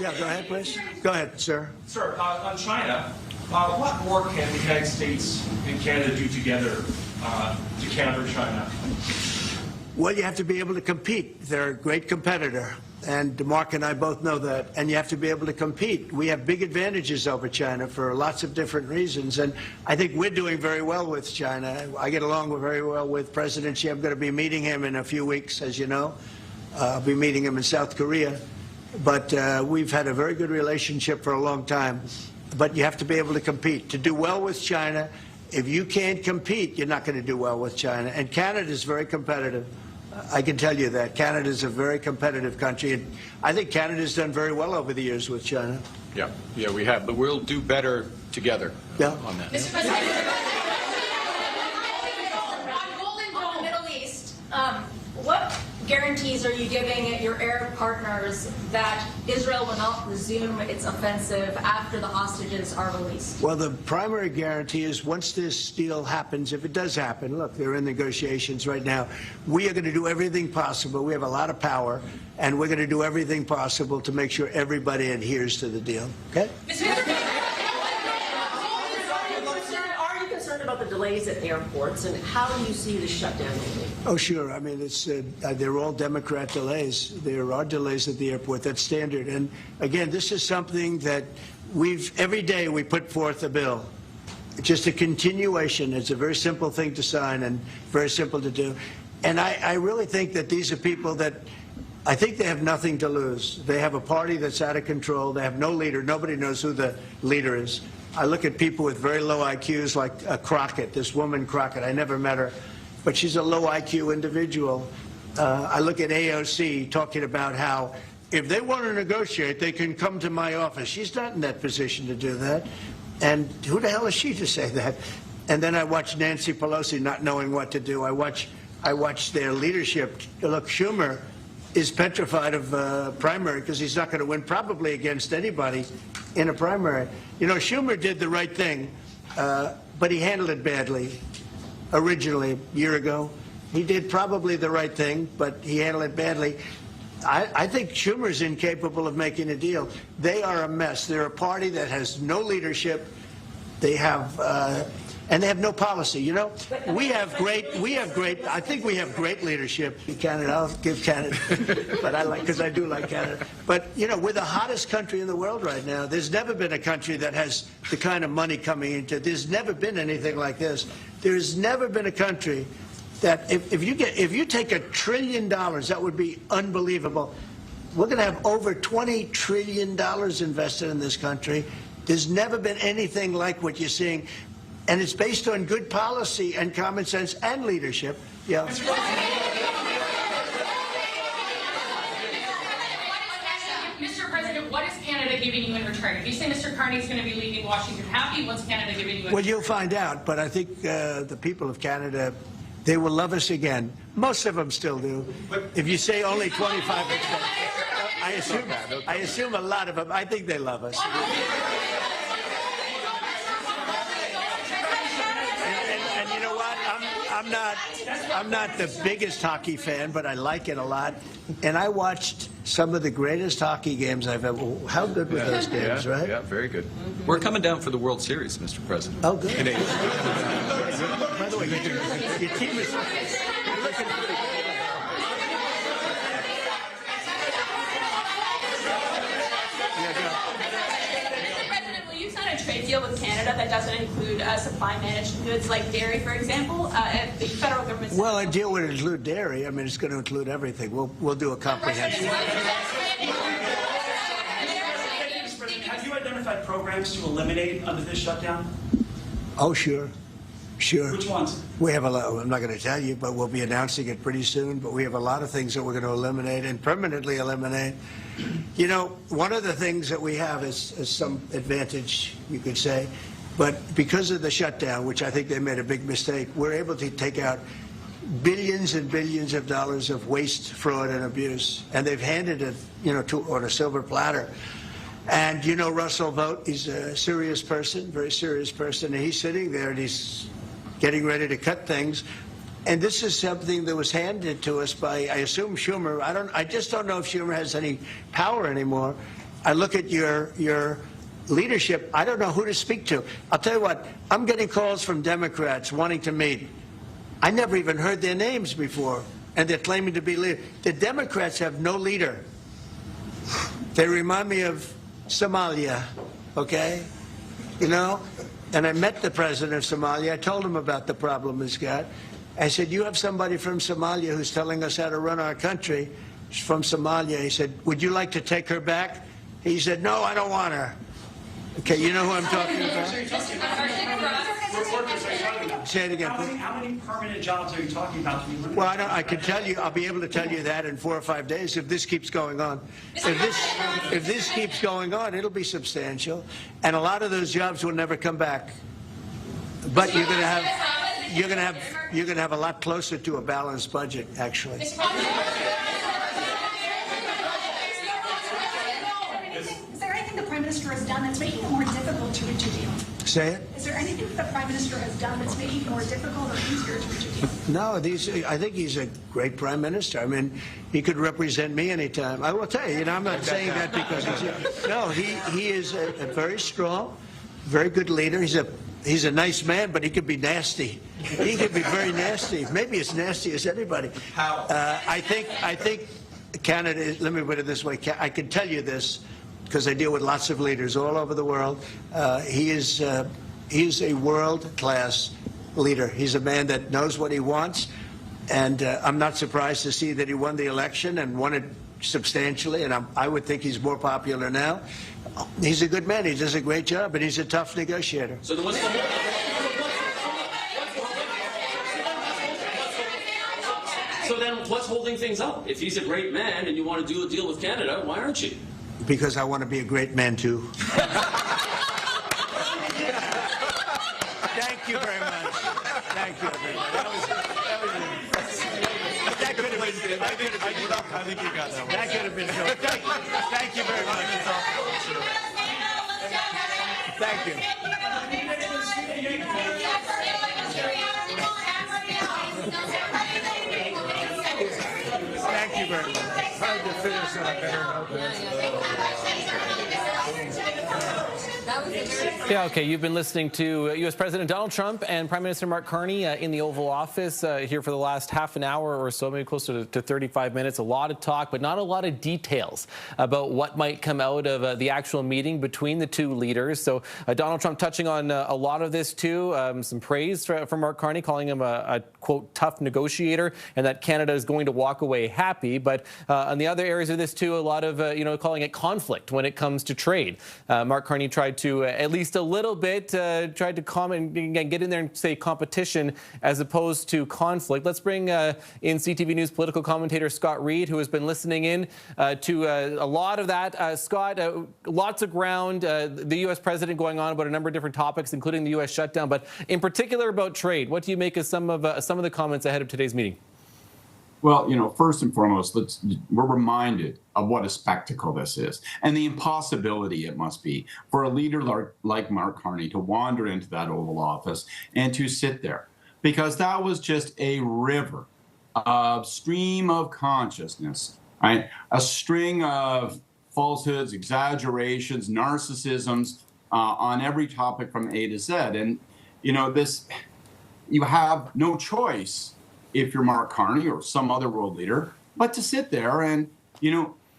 Yeah, go ahead, please. Go ahead, sir. Sir, on China, what more can the United States and Canada do together to counter China? Well, you have to be able to compete. They're a great competitor, and Mark and I both know that, and you have to be able to compete. We have big advantages over China for lots of different reasons, and I think we're doing very well with China. I get along very well with President Xi. I'm going to be meeting him in a few weeks, as you know. I'll be meeting him in South Korea, but we've had a very good relationship for a long time. But you have to be able to compete. To do well with China, if you can't compete, you're not going to do well with China, and Canada is very competitive. I can tell you that. Canada is a very competitive country, and I think Canada's done very well over the years with China. Yeah, we have, but we'll do better together on that. Mr. President, on Golden Dome, Middle East, what guarantees are you giving your Arab partners that Israel will not resume its offensive after the hostages are released? Well, the primary guarantee is once this deal happens, if it does happen, look, they're in negotiations right now, we are going to do everything possible. We have a lot of power, and we're going to do everything possible to make sure everybody adheres to the deal. Okay? Are you concerned about the delays at airports, and how do you see the shutdown ending? Oh, sure. I mean, it's they're all Democrat delays. There are delays at the airport. That's standard. And again, this is something that every day we put forth a bill. It's just a continuation. It's a very simple thing to sign and very simple to do. And I really think that these are people that I think they have nothing to lose. They have a party that's out of control. They have no leader. Nobody knows who the leader is. I look at people with very low IQs like Crockett, this woman Crockett. I never met her, but she's a low IQ individual. I look at AOC talking about how if they want to negotiate, they can come to my office. She's not in that position to do that. And who the hell is she to say that? And then I watch Nancy Pelosi not knowing what to do. I watch their leadership. Look, Schumer is petrified of primary because he's not going to win probably against anybody in a primary. You know, Schumer did the right thing, but he handled it badly originally a year ago. He did probably the right thing, but he handled it badly. I think Schumer's incapable of making a deal. They are a mess. They're a party that has no leadership. They have, and they have no policy. You know, I think we have great leadership in Canada. I'll give Canada, but because I do like Canada. But, you know, we're the hottest country in the world right now. There's never been a country that has the kind of money coming into it. There's never been anything like this. There's never been a country that if you take $1 trillion, that would be unbelievable. We're going to have over $20 trillion invested in this country. There's never been anything like what you're seeing, and it's based on good policy and common sense and leadership. Yeah. Mr. President, what is Canada giving you in return? If you say Mr. Carney is going to be leaving Washington happy, what's Canada giving you in Well, return? you'll find out, but I think the people of Canada, they will love us again. Most of them still do. If you say only 25%, I assume a lot of them, I think they love us. And you know what? I'm not the biggest hockey fan, but I like it a lot. And I watched some of the greatest hockey games I've ever. How good were those games, right? Yeah, very good. We're coming down for the World Series, Mr. President. Oh, good. In April. By the way, your team is. President, will you sign a trade trade deal with Canada that doesn't include supply managed goods like dairy, for example? The federal government. Well, a deal would include dairy. I mean, it's going to include everything. We'll do a comprehensive. Have you identified programs to eliminate under this shutdown? Oh, sure. Sure. Which ones? We have a lot. I'm not going to tell you, but we'll be announcing it pretty soon. But we have a lot of things that we're going to eliminate and permanently eliminate. You know, one of the things that we have is some advantage, you could say. But because of the shutdown, which I think they made a big mistake, we're able to take out billions and billions of dollars of waste, fraud, and abuse. And they've handed it, you know, on a silver platter. And you know Russell Vogt, he's a serious person, very serious person, and he's sitting there and he's getting ready to cut things. And this is something that was handed to us by, I assume, Schumer. I just don't know if Schumer has any power anymore. I look at your leadership, I don't know who to speak to. I'll tell you what, I'm getting calls from Democrats wanting to meet. I never even heard their names before, and they're claiming to be leaders. The Democrats have no leader. They remind me of Somalia, okay? You know? And I met the president of Somalia. I told him about the problem he's got. I said, you have somebody from Somalia who's telling us how to run our country. She's from Somalia. He said, would you like to take her back? He said, no, I don't want her. Okay, you know who I'm talking about? Say it again, please. How many permanent jobs are you talking about? Well, I can tell you, I'll be able to tell you that in 4 or 5 days if this keeps going on. If this keeps going on, it'll be substantial, and a lot of those jobs will never come back. But you're going to have a lot closer to a balanced budget, actually. Is there anything the Prime Minister has done that's making it more difficult to reach a deal? Say it? Is there anything that the Prime Minister has done that's making it more difficult or easier to reach a deal? No, I think he's a great Prime Minister. I mean, he could represent me anytime. I will tell you, I'm not saying that because he's... No, he is a very strong, very good leader. He's a nice man, but he could be nasty. He could be very nasty. Maybe as nasty as anybody. How? I think Canada, let me put it this way, I can tell you this, because I deal with lots of leaders all over the world. He is a world-class leader. He's a man that knows what he wants, and I'm not surprised to see that he won the election and won it substantially, and I would think he's more popular now. He's a good man. He does a great job, and he's a tough negotiator. So then what's holding things up? If he's a great man and you want to do a deal with Canada, why aren't you? Because I want to be a great man, too. Thank you very much. Thank you, everybody. That could have been... I think you got that one. That could have been good. Thank you very much. Thank you. Thank you very much. Hard to finish on a better Yeah, okay, you've been listening to U.S. President Donald Trump and Prime Minister Mark Carney in the Oval Office here for the last half an hour or so, maybe closer to 35 minutes. A lot of talk, but not a lot of details about what might come out of the actual meeting between the two leaders. So Donald Trump touching on a lot of this too, some praise from Mark Carney, calling him a quote, tough negotiator, and that Canada is going to walk away happy. But on the other areas of this too, a lot of, calling it conflict when it comes to trade. Mark Carney tried to, at least a little bit, tried to comment and get in there and say competition as opposed to conflict. Let's bring in CTV News political commentator Scott Reed, who has been listening in to a lot of that. Scott, lots of ground, the U.S. president going on about a number of different topics, including the U.S. shutdown, but in particular about trade. What do you make of some of the comments ahead of today's meeting? Well, first and foremost, we're reminded of what a spectacle this is and the impossibility it must be for a leader like Mark Carney to wander into that Oval Office and to sit there, because that was just a river, a stream of consciousness, right? A string of falsehoods, exaggerations, narcissisms on every topic from A to Z. And, you have no choice if you're Mark Carney or some other world leader, but to sit there and,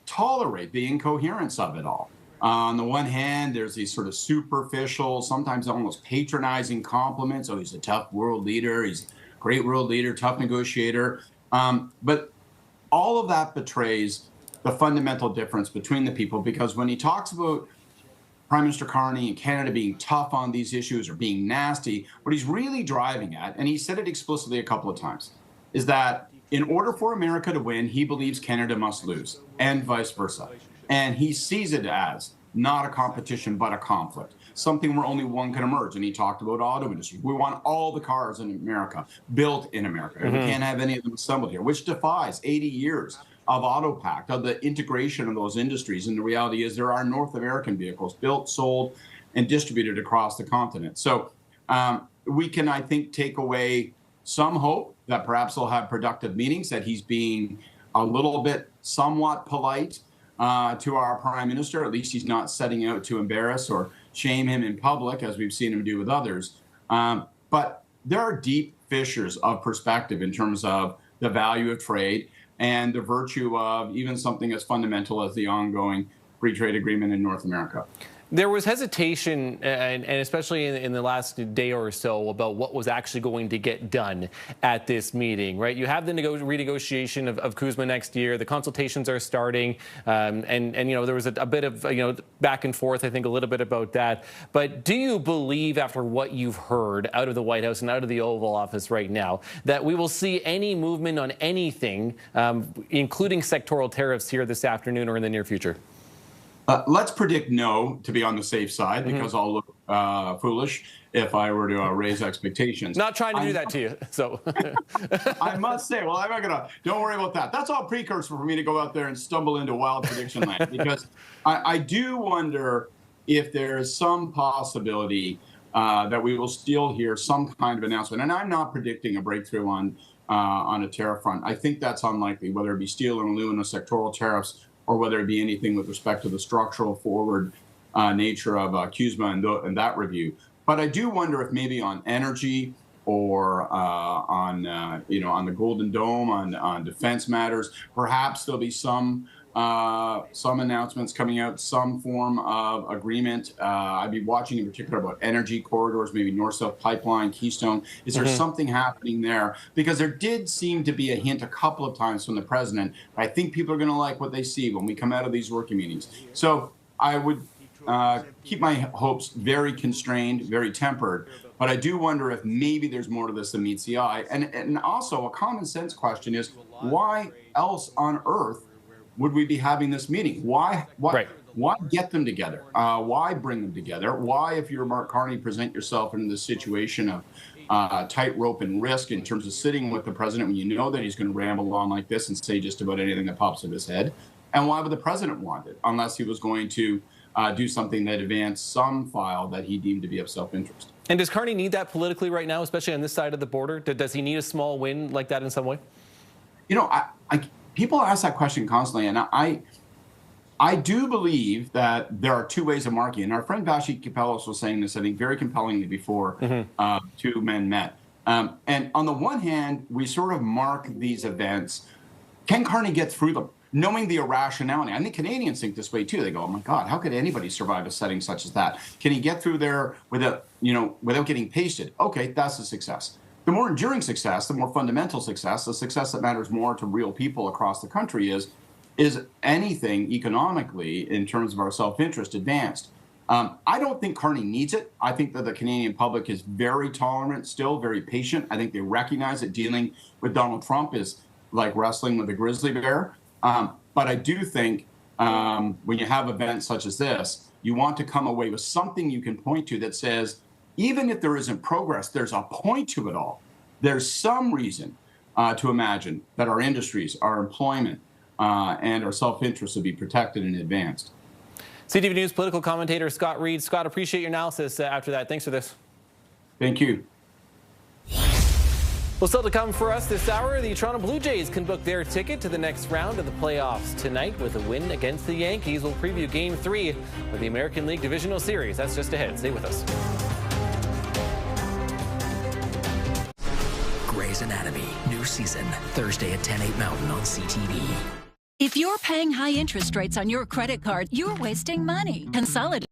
tolerate the incoherence of it all. On the one hand, there's these sort of superficial, sometimes almost patronizing compliments. Oh, he's a tough world leader. He's a great world leader, tough negotiator. But all of that betrays the fundamental difference between the people, because when he talks about Prime Minister Carney and Canada being tough on these issues or being nasty, what he's really driving at, and he said it explicitly a couple of times, is that in order for America to win, he believes Canada must lose, and vice versa. And he sees it as not a competition, but a conflict, something where only one can emerge. And he talked about auto industry. We want all the cars in America built in America. We can't have any of them assembled here, which defies 80 years of auto pact, of the integration of those industries. And the reality is there are North American vehicles built, sold, and distributed across the continent. So we can, I think, take away some hope that perhaps they'll have productive meetings, that he's being a little bit somewhat polite to our Prime Minister. At least he's not setting out to embarrass or shame him in public, as we've seen him do with others. But there are deep fissures of perspective in terms of the value of trade and the virtue of even something as fundamental as the ongoing free trade agreement in North America. There was hesitation, and especially in the last day or so, about what was actually going to get done at this meeting, right? You have the renegotiation of CUSMA next year. The consultations are starting, and you know, there was a bit of, you know, back and forth, I think, a little bit about that. But do you believe, after what you've heard out of the White House and out of the Oval Office right now, that we will see any movement on anything, including sectoral tariffs, here this afternoon or in the near future? Let's predict no, to be on the safe side, because I'll look foolish if I were to raise expectations. Not trying to do that to you, so. I must say, well, I'm not gonna, don't worry about that. That's all precursor for me to go out there and stumble into wild prediction land, because I do wonder if there is some possibility that we will still hear some kind of announcement. And I'm not predicting a breakthrough on a tariff front. I think that's unlikely, whether it be steel and aluminum sectoral tariffs, or whether it be anything with respect to the structural forward nature of CUSMA and that review. But I do wonder if maybe on energy or on the Golden Dome, on defense matters, perhaps there'll be some announcements coming out, some form of agreement. I'd be watching in particular about energy corridors, maybe North-South Pipeline, Keystone. Is there something happening there? Because there did seem to be a hint a couple of times from the president. I think people are going to like what they see when we come out of these working meetings. So I would keep my hopes very constrained, very tempered. But I do wonder if maybe there's more to this than meets the eye. And also a common sense question is, why else on earth would we be having this meeting? Why get them together? Why bring them together? Why, if you're Mark Carney, present yourself in this situation of tightrope and risk in terms of sitting with the president when you know that he's going to ramble on like this and say just about anything that pops in his head? And why would the president want it, unless he was going to do something that advanced some file that he deemed to be of self-interest? And does Carney need that politically right now, especially on this side of the border? Does he need a small win like that in some way? You know, people ask that question constantly, and I do believe that there are two ways of marking. And our friend Vashi Kapelos was saying this, I think, very compellingly before two men met. And on the one hand, we sort of mark these events. Can Carney get through them? Knowing the irrationality. I think Canadians think this way too. They go, oh my God, how could anybody survive a setting such as that? Can he get through there without getting pasted? Okay, that's a success. The more enduring success, the more fundamental success, the success that matters more to real people across the country is anything economically in terms of our self-interest advanced. I don't think Carney needs it. I think that the Canadian public is very tolerant, still very patient. I think they recognize that dealing with Donald Trump is like wrestling with a grizzly bear. But I do think when you have events such as this, you want to come away with something you can point to that says, even if there isn't progress, there's a point to it all. There's some reason to imagine that our industries, our employment, and our self-interest will be protected and advanced. CTV News political commentator Scott Reed. Scott, appreciate your analysis after that. Thanks for this. Thank you. Well, still to come for us this hour, the Toronto Blue Jays can book their ticket to the next round of the playoffs tonight with a win against the Yankees. We'll preview Game 3 of the American League Divisional Series. That's just ahead. Stay with us. Grey's Anatomy, new season, Thursday at 10/8 Mountain on CTV. If you're paying high interest rates on your credit card, you're wasting money. Consolidate.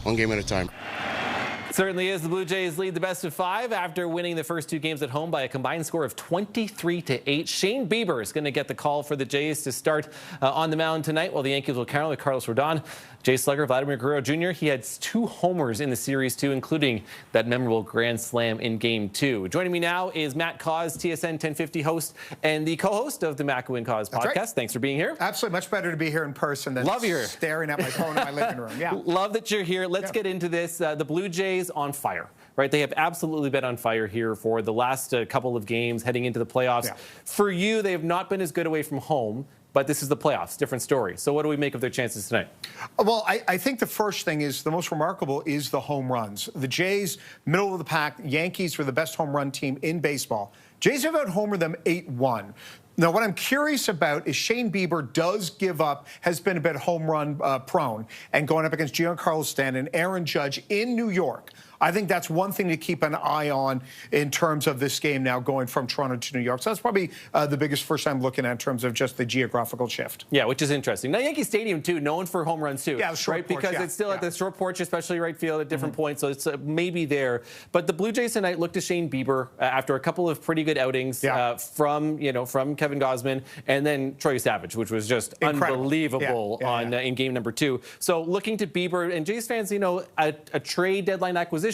One game at a time. Certainly is. The Blue Jays lead the best of 5 after winning the first 2 games at home by a combined score of 23-8. Shane Bieber is going to get the call for the Jays to start on the mound tonight, while the Yankees will counter with Carlos Rodon. Jay slugger Vladimir Guerrero Jr., he had 2 homers in the series too, including that memorable grand slam in Game 2. Joining me now is Matt Cause, TSN 1050 host and the co-host of the Mac Win Cause podcast. Right. Thanks for being here. Absolutely. Much better to be here in person than staring at my phone in my living room. Yeah. Love that you're here. Let's get into this. The Blue Jays on fire, right? They have absolutely been on fire here for the last couple of games heading into the playoffs. Yeah. For you, they have not been as good away from home, but this is the playoffs, different story. So what do we make of their chances tonight? Well, I think the first thing is the most remarkable is the home runs. The Jays, middle of the pack. Yankees were the best home run team in baseball. Jays have out-homered them 8-1. Now, what I'm curious about is Shane Bieber does give up, has been a bit home run prone, and going up against Giancarlo Stanton, Aaron Judge in New York. I think that's one thing to keep an eye on in terms of this game now going from Toronto to New York. So that's probably the biggest first I'm looking at in terms of just the geographical shift. Yeah, which is interesting. Now, Yankee Stadium, too, known for home runs, too. Yeah, the short right? porch, Because it's still at the short porch, especially right field at different points, so it's maybe there. But the Blue Jays tonight looked to Shane Bieber after a couple of pretty good outings from Kevin Gausman and then Troy Savage, which was just unbelievable in game number 2. So looking to Bieber and Jays fans, a trade deadline acquisition,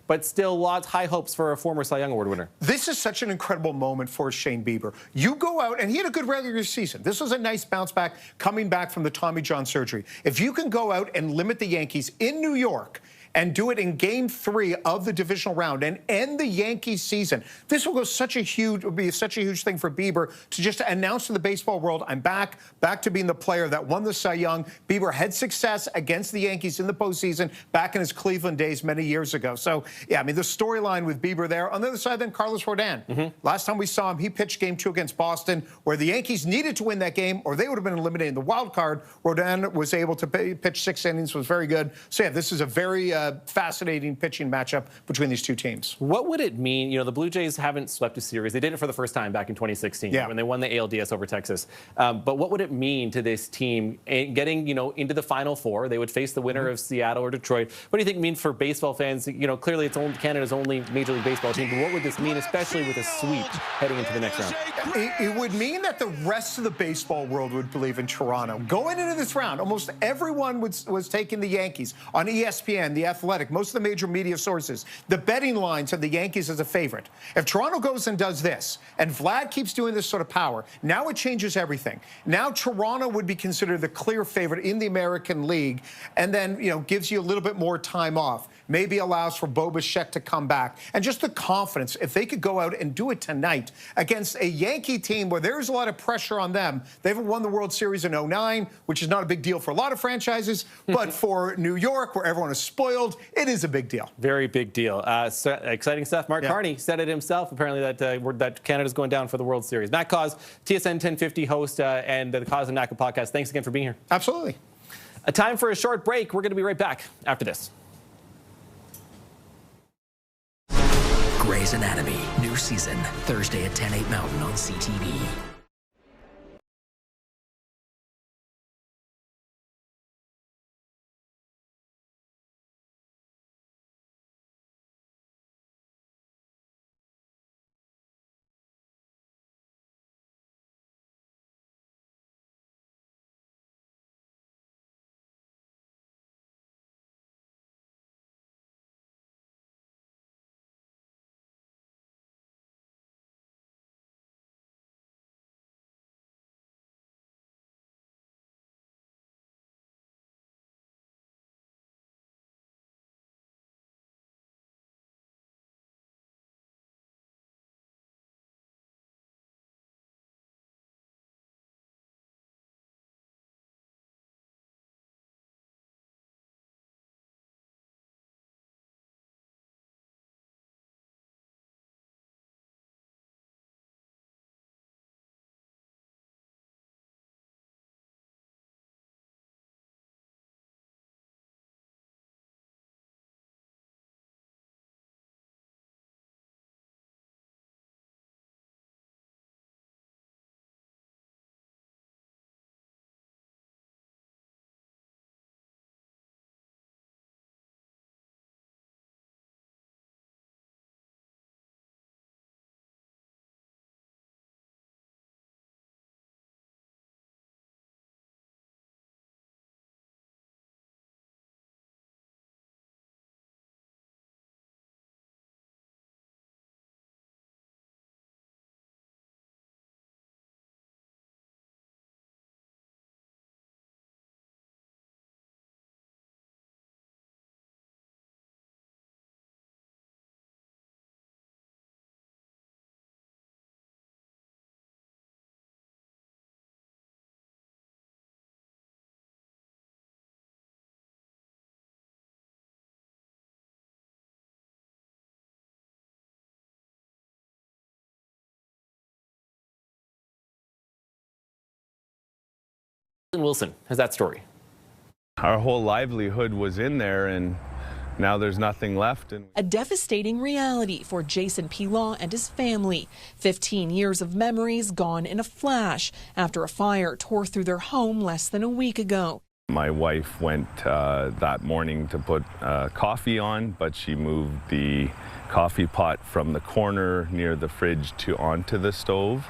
but still lots high hopes for a former Cy Young Award winner. This is such an incredible moment for Shane Bieber. You go out, and he had a good regular season. This was a nice bounce back coming back from the Tommy John surgery. If you can go out and limit the Yankees in New York and do it in Game 3 of the divisional round and end the Yankees season, this will be such a huge thing for Bieber to just announce to the baseball world, I'm back to being the player that won the Cy Young. Bieber had success against the Yankees in the postseason back in his Cleveland days many years ago. So, yeah, I mean, the storyline with Bieber there. On the other side, then, Carlos Rodon. Last time we saw him, he pitched Game 2 against Boston, where the Yankees needed to win that game, or they would have been eliminated in the wild card. Rodon was able to pitch 6 innings, was very good. So, yeah, this is a very fascinating pitching matchup between these two teams. What would it mean? You know, the Blue Jays haven't swept a series. They did it for the first time back in 2016 when they won the ALDS over Texas. But what would it mean to this team getting, into the Final Four? They would face the winner of Seattle or Detroit. What do you think it means for baseball fans? Clearly it's Canada's only Major League Baseball team. But what would this mean, especially with a sweep heading into the next round? It would mean that the rest of the baseball world would believe in Toronto. Going into this round, almost everyone was taking the Yankees on ESPN, The Athletic, most of the major media sources. The betting lines have the Yankees as a favorite. If Toronto goes and does this, and Vlad keeps doing this sort of power, now it changes everything. Now Toronto would be considered the clear favorite in the American League, and then, gives you a little bit more time off. Maybe allows for Bo Bichette to come back. And just the confidence, if they could go out and do it tonight against a Yankee team where there's a lot of pressure on them. They haven't won the World Series in '09, which is not a big deal for a lot of franchises, but for New York, where everyone is spoiled, it is a big deal. Very big deal. Exciting stuff. Mark Carney said it himself, apparently, that Canada's going down for the World Series. Matt Cause, TSN 1050 host and the Cause and Naka podcast. Thanks again for being here. Absolutely. A time for a short break. We're going to be right back after this. Grey's Anatomy, new season, Thursday at 10, 8 Mountain on CTV. Wilson has that story. Our whole livelihood was in there, and now there's nothing left. A devastating reality for Jason P. Law and his family. 15 years of memories gone in a flash after a fire tore through their home less than a week ago. My wife went that morning to put coffee on, but she moved the coffee pot from the corner near the fridge onto the stove,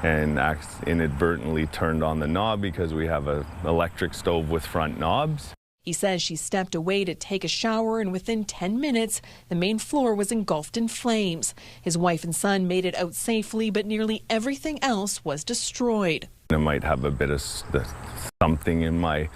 and inadvertently turned on the knob because we have an electric stove with front knobs. He says she stepped away to take a shower, and within 10 minutes, the main floor was engulfed in flames. His wife and son made it out safely, but nearly everything else was destroyed. I might have a bit of something in my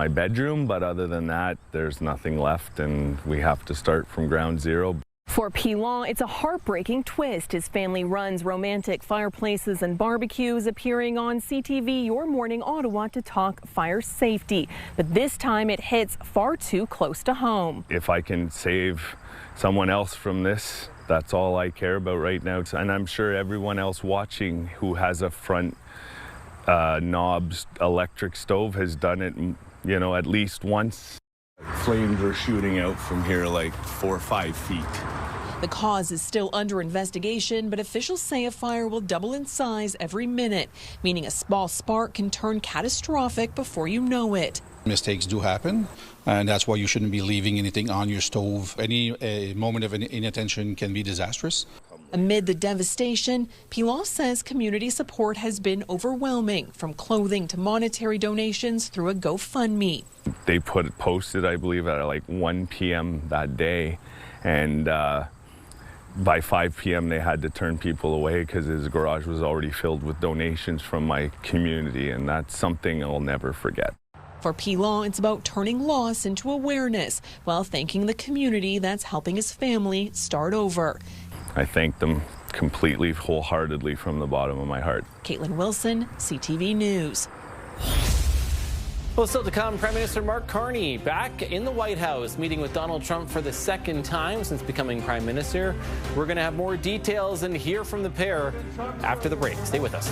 bedroom, but other than that, there's nothing left, and we have to start from ground zero. For P. Law, it's a heartbreaking twist. His family runs romantic fireplaces and barbecues, appearing on CTV Your Morning Ottawa to talk fire safety. But this time it hits far too close to home. If I can save someone else from this, that's all I care about right now. And I'm sure everyone else watching who has a front knobs electric stove has done it, at least once. Flames were shooting out from here like 4 or 5 feet. The cause is still under investigation, but officials say a fire will double in size every minute, meaning a small spark can turn catastrophic before you know it. Mistakes do happen, and that's why you shouldn't be leaving anything on your stove. Any moment of inattention can be disastrous. Amid the devastation, Pilon says community support has been overwhelming, from clothing to monetary donations through a GoFundMe. They posted, I believe, at like 1 p.m. that day, and by 5 p.m. they had to turn people away because his garage was already filled with donations from my community, and that's something I'll never forget. For Pilon, it's about turning loss into awareness while thanking the community that's helping his family start over. I thank them completely, wholeheartedly from the bottom of my heart. Caitlin Wilson, CTV News. Well, still to come, Prime Minister Mark Carney back in the White House, meeting with Donald Trump for the second time since becoming Prime Minister. We're going to have more details and hear from the pair after the break. Stay with us.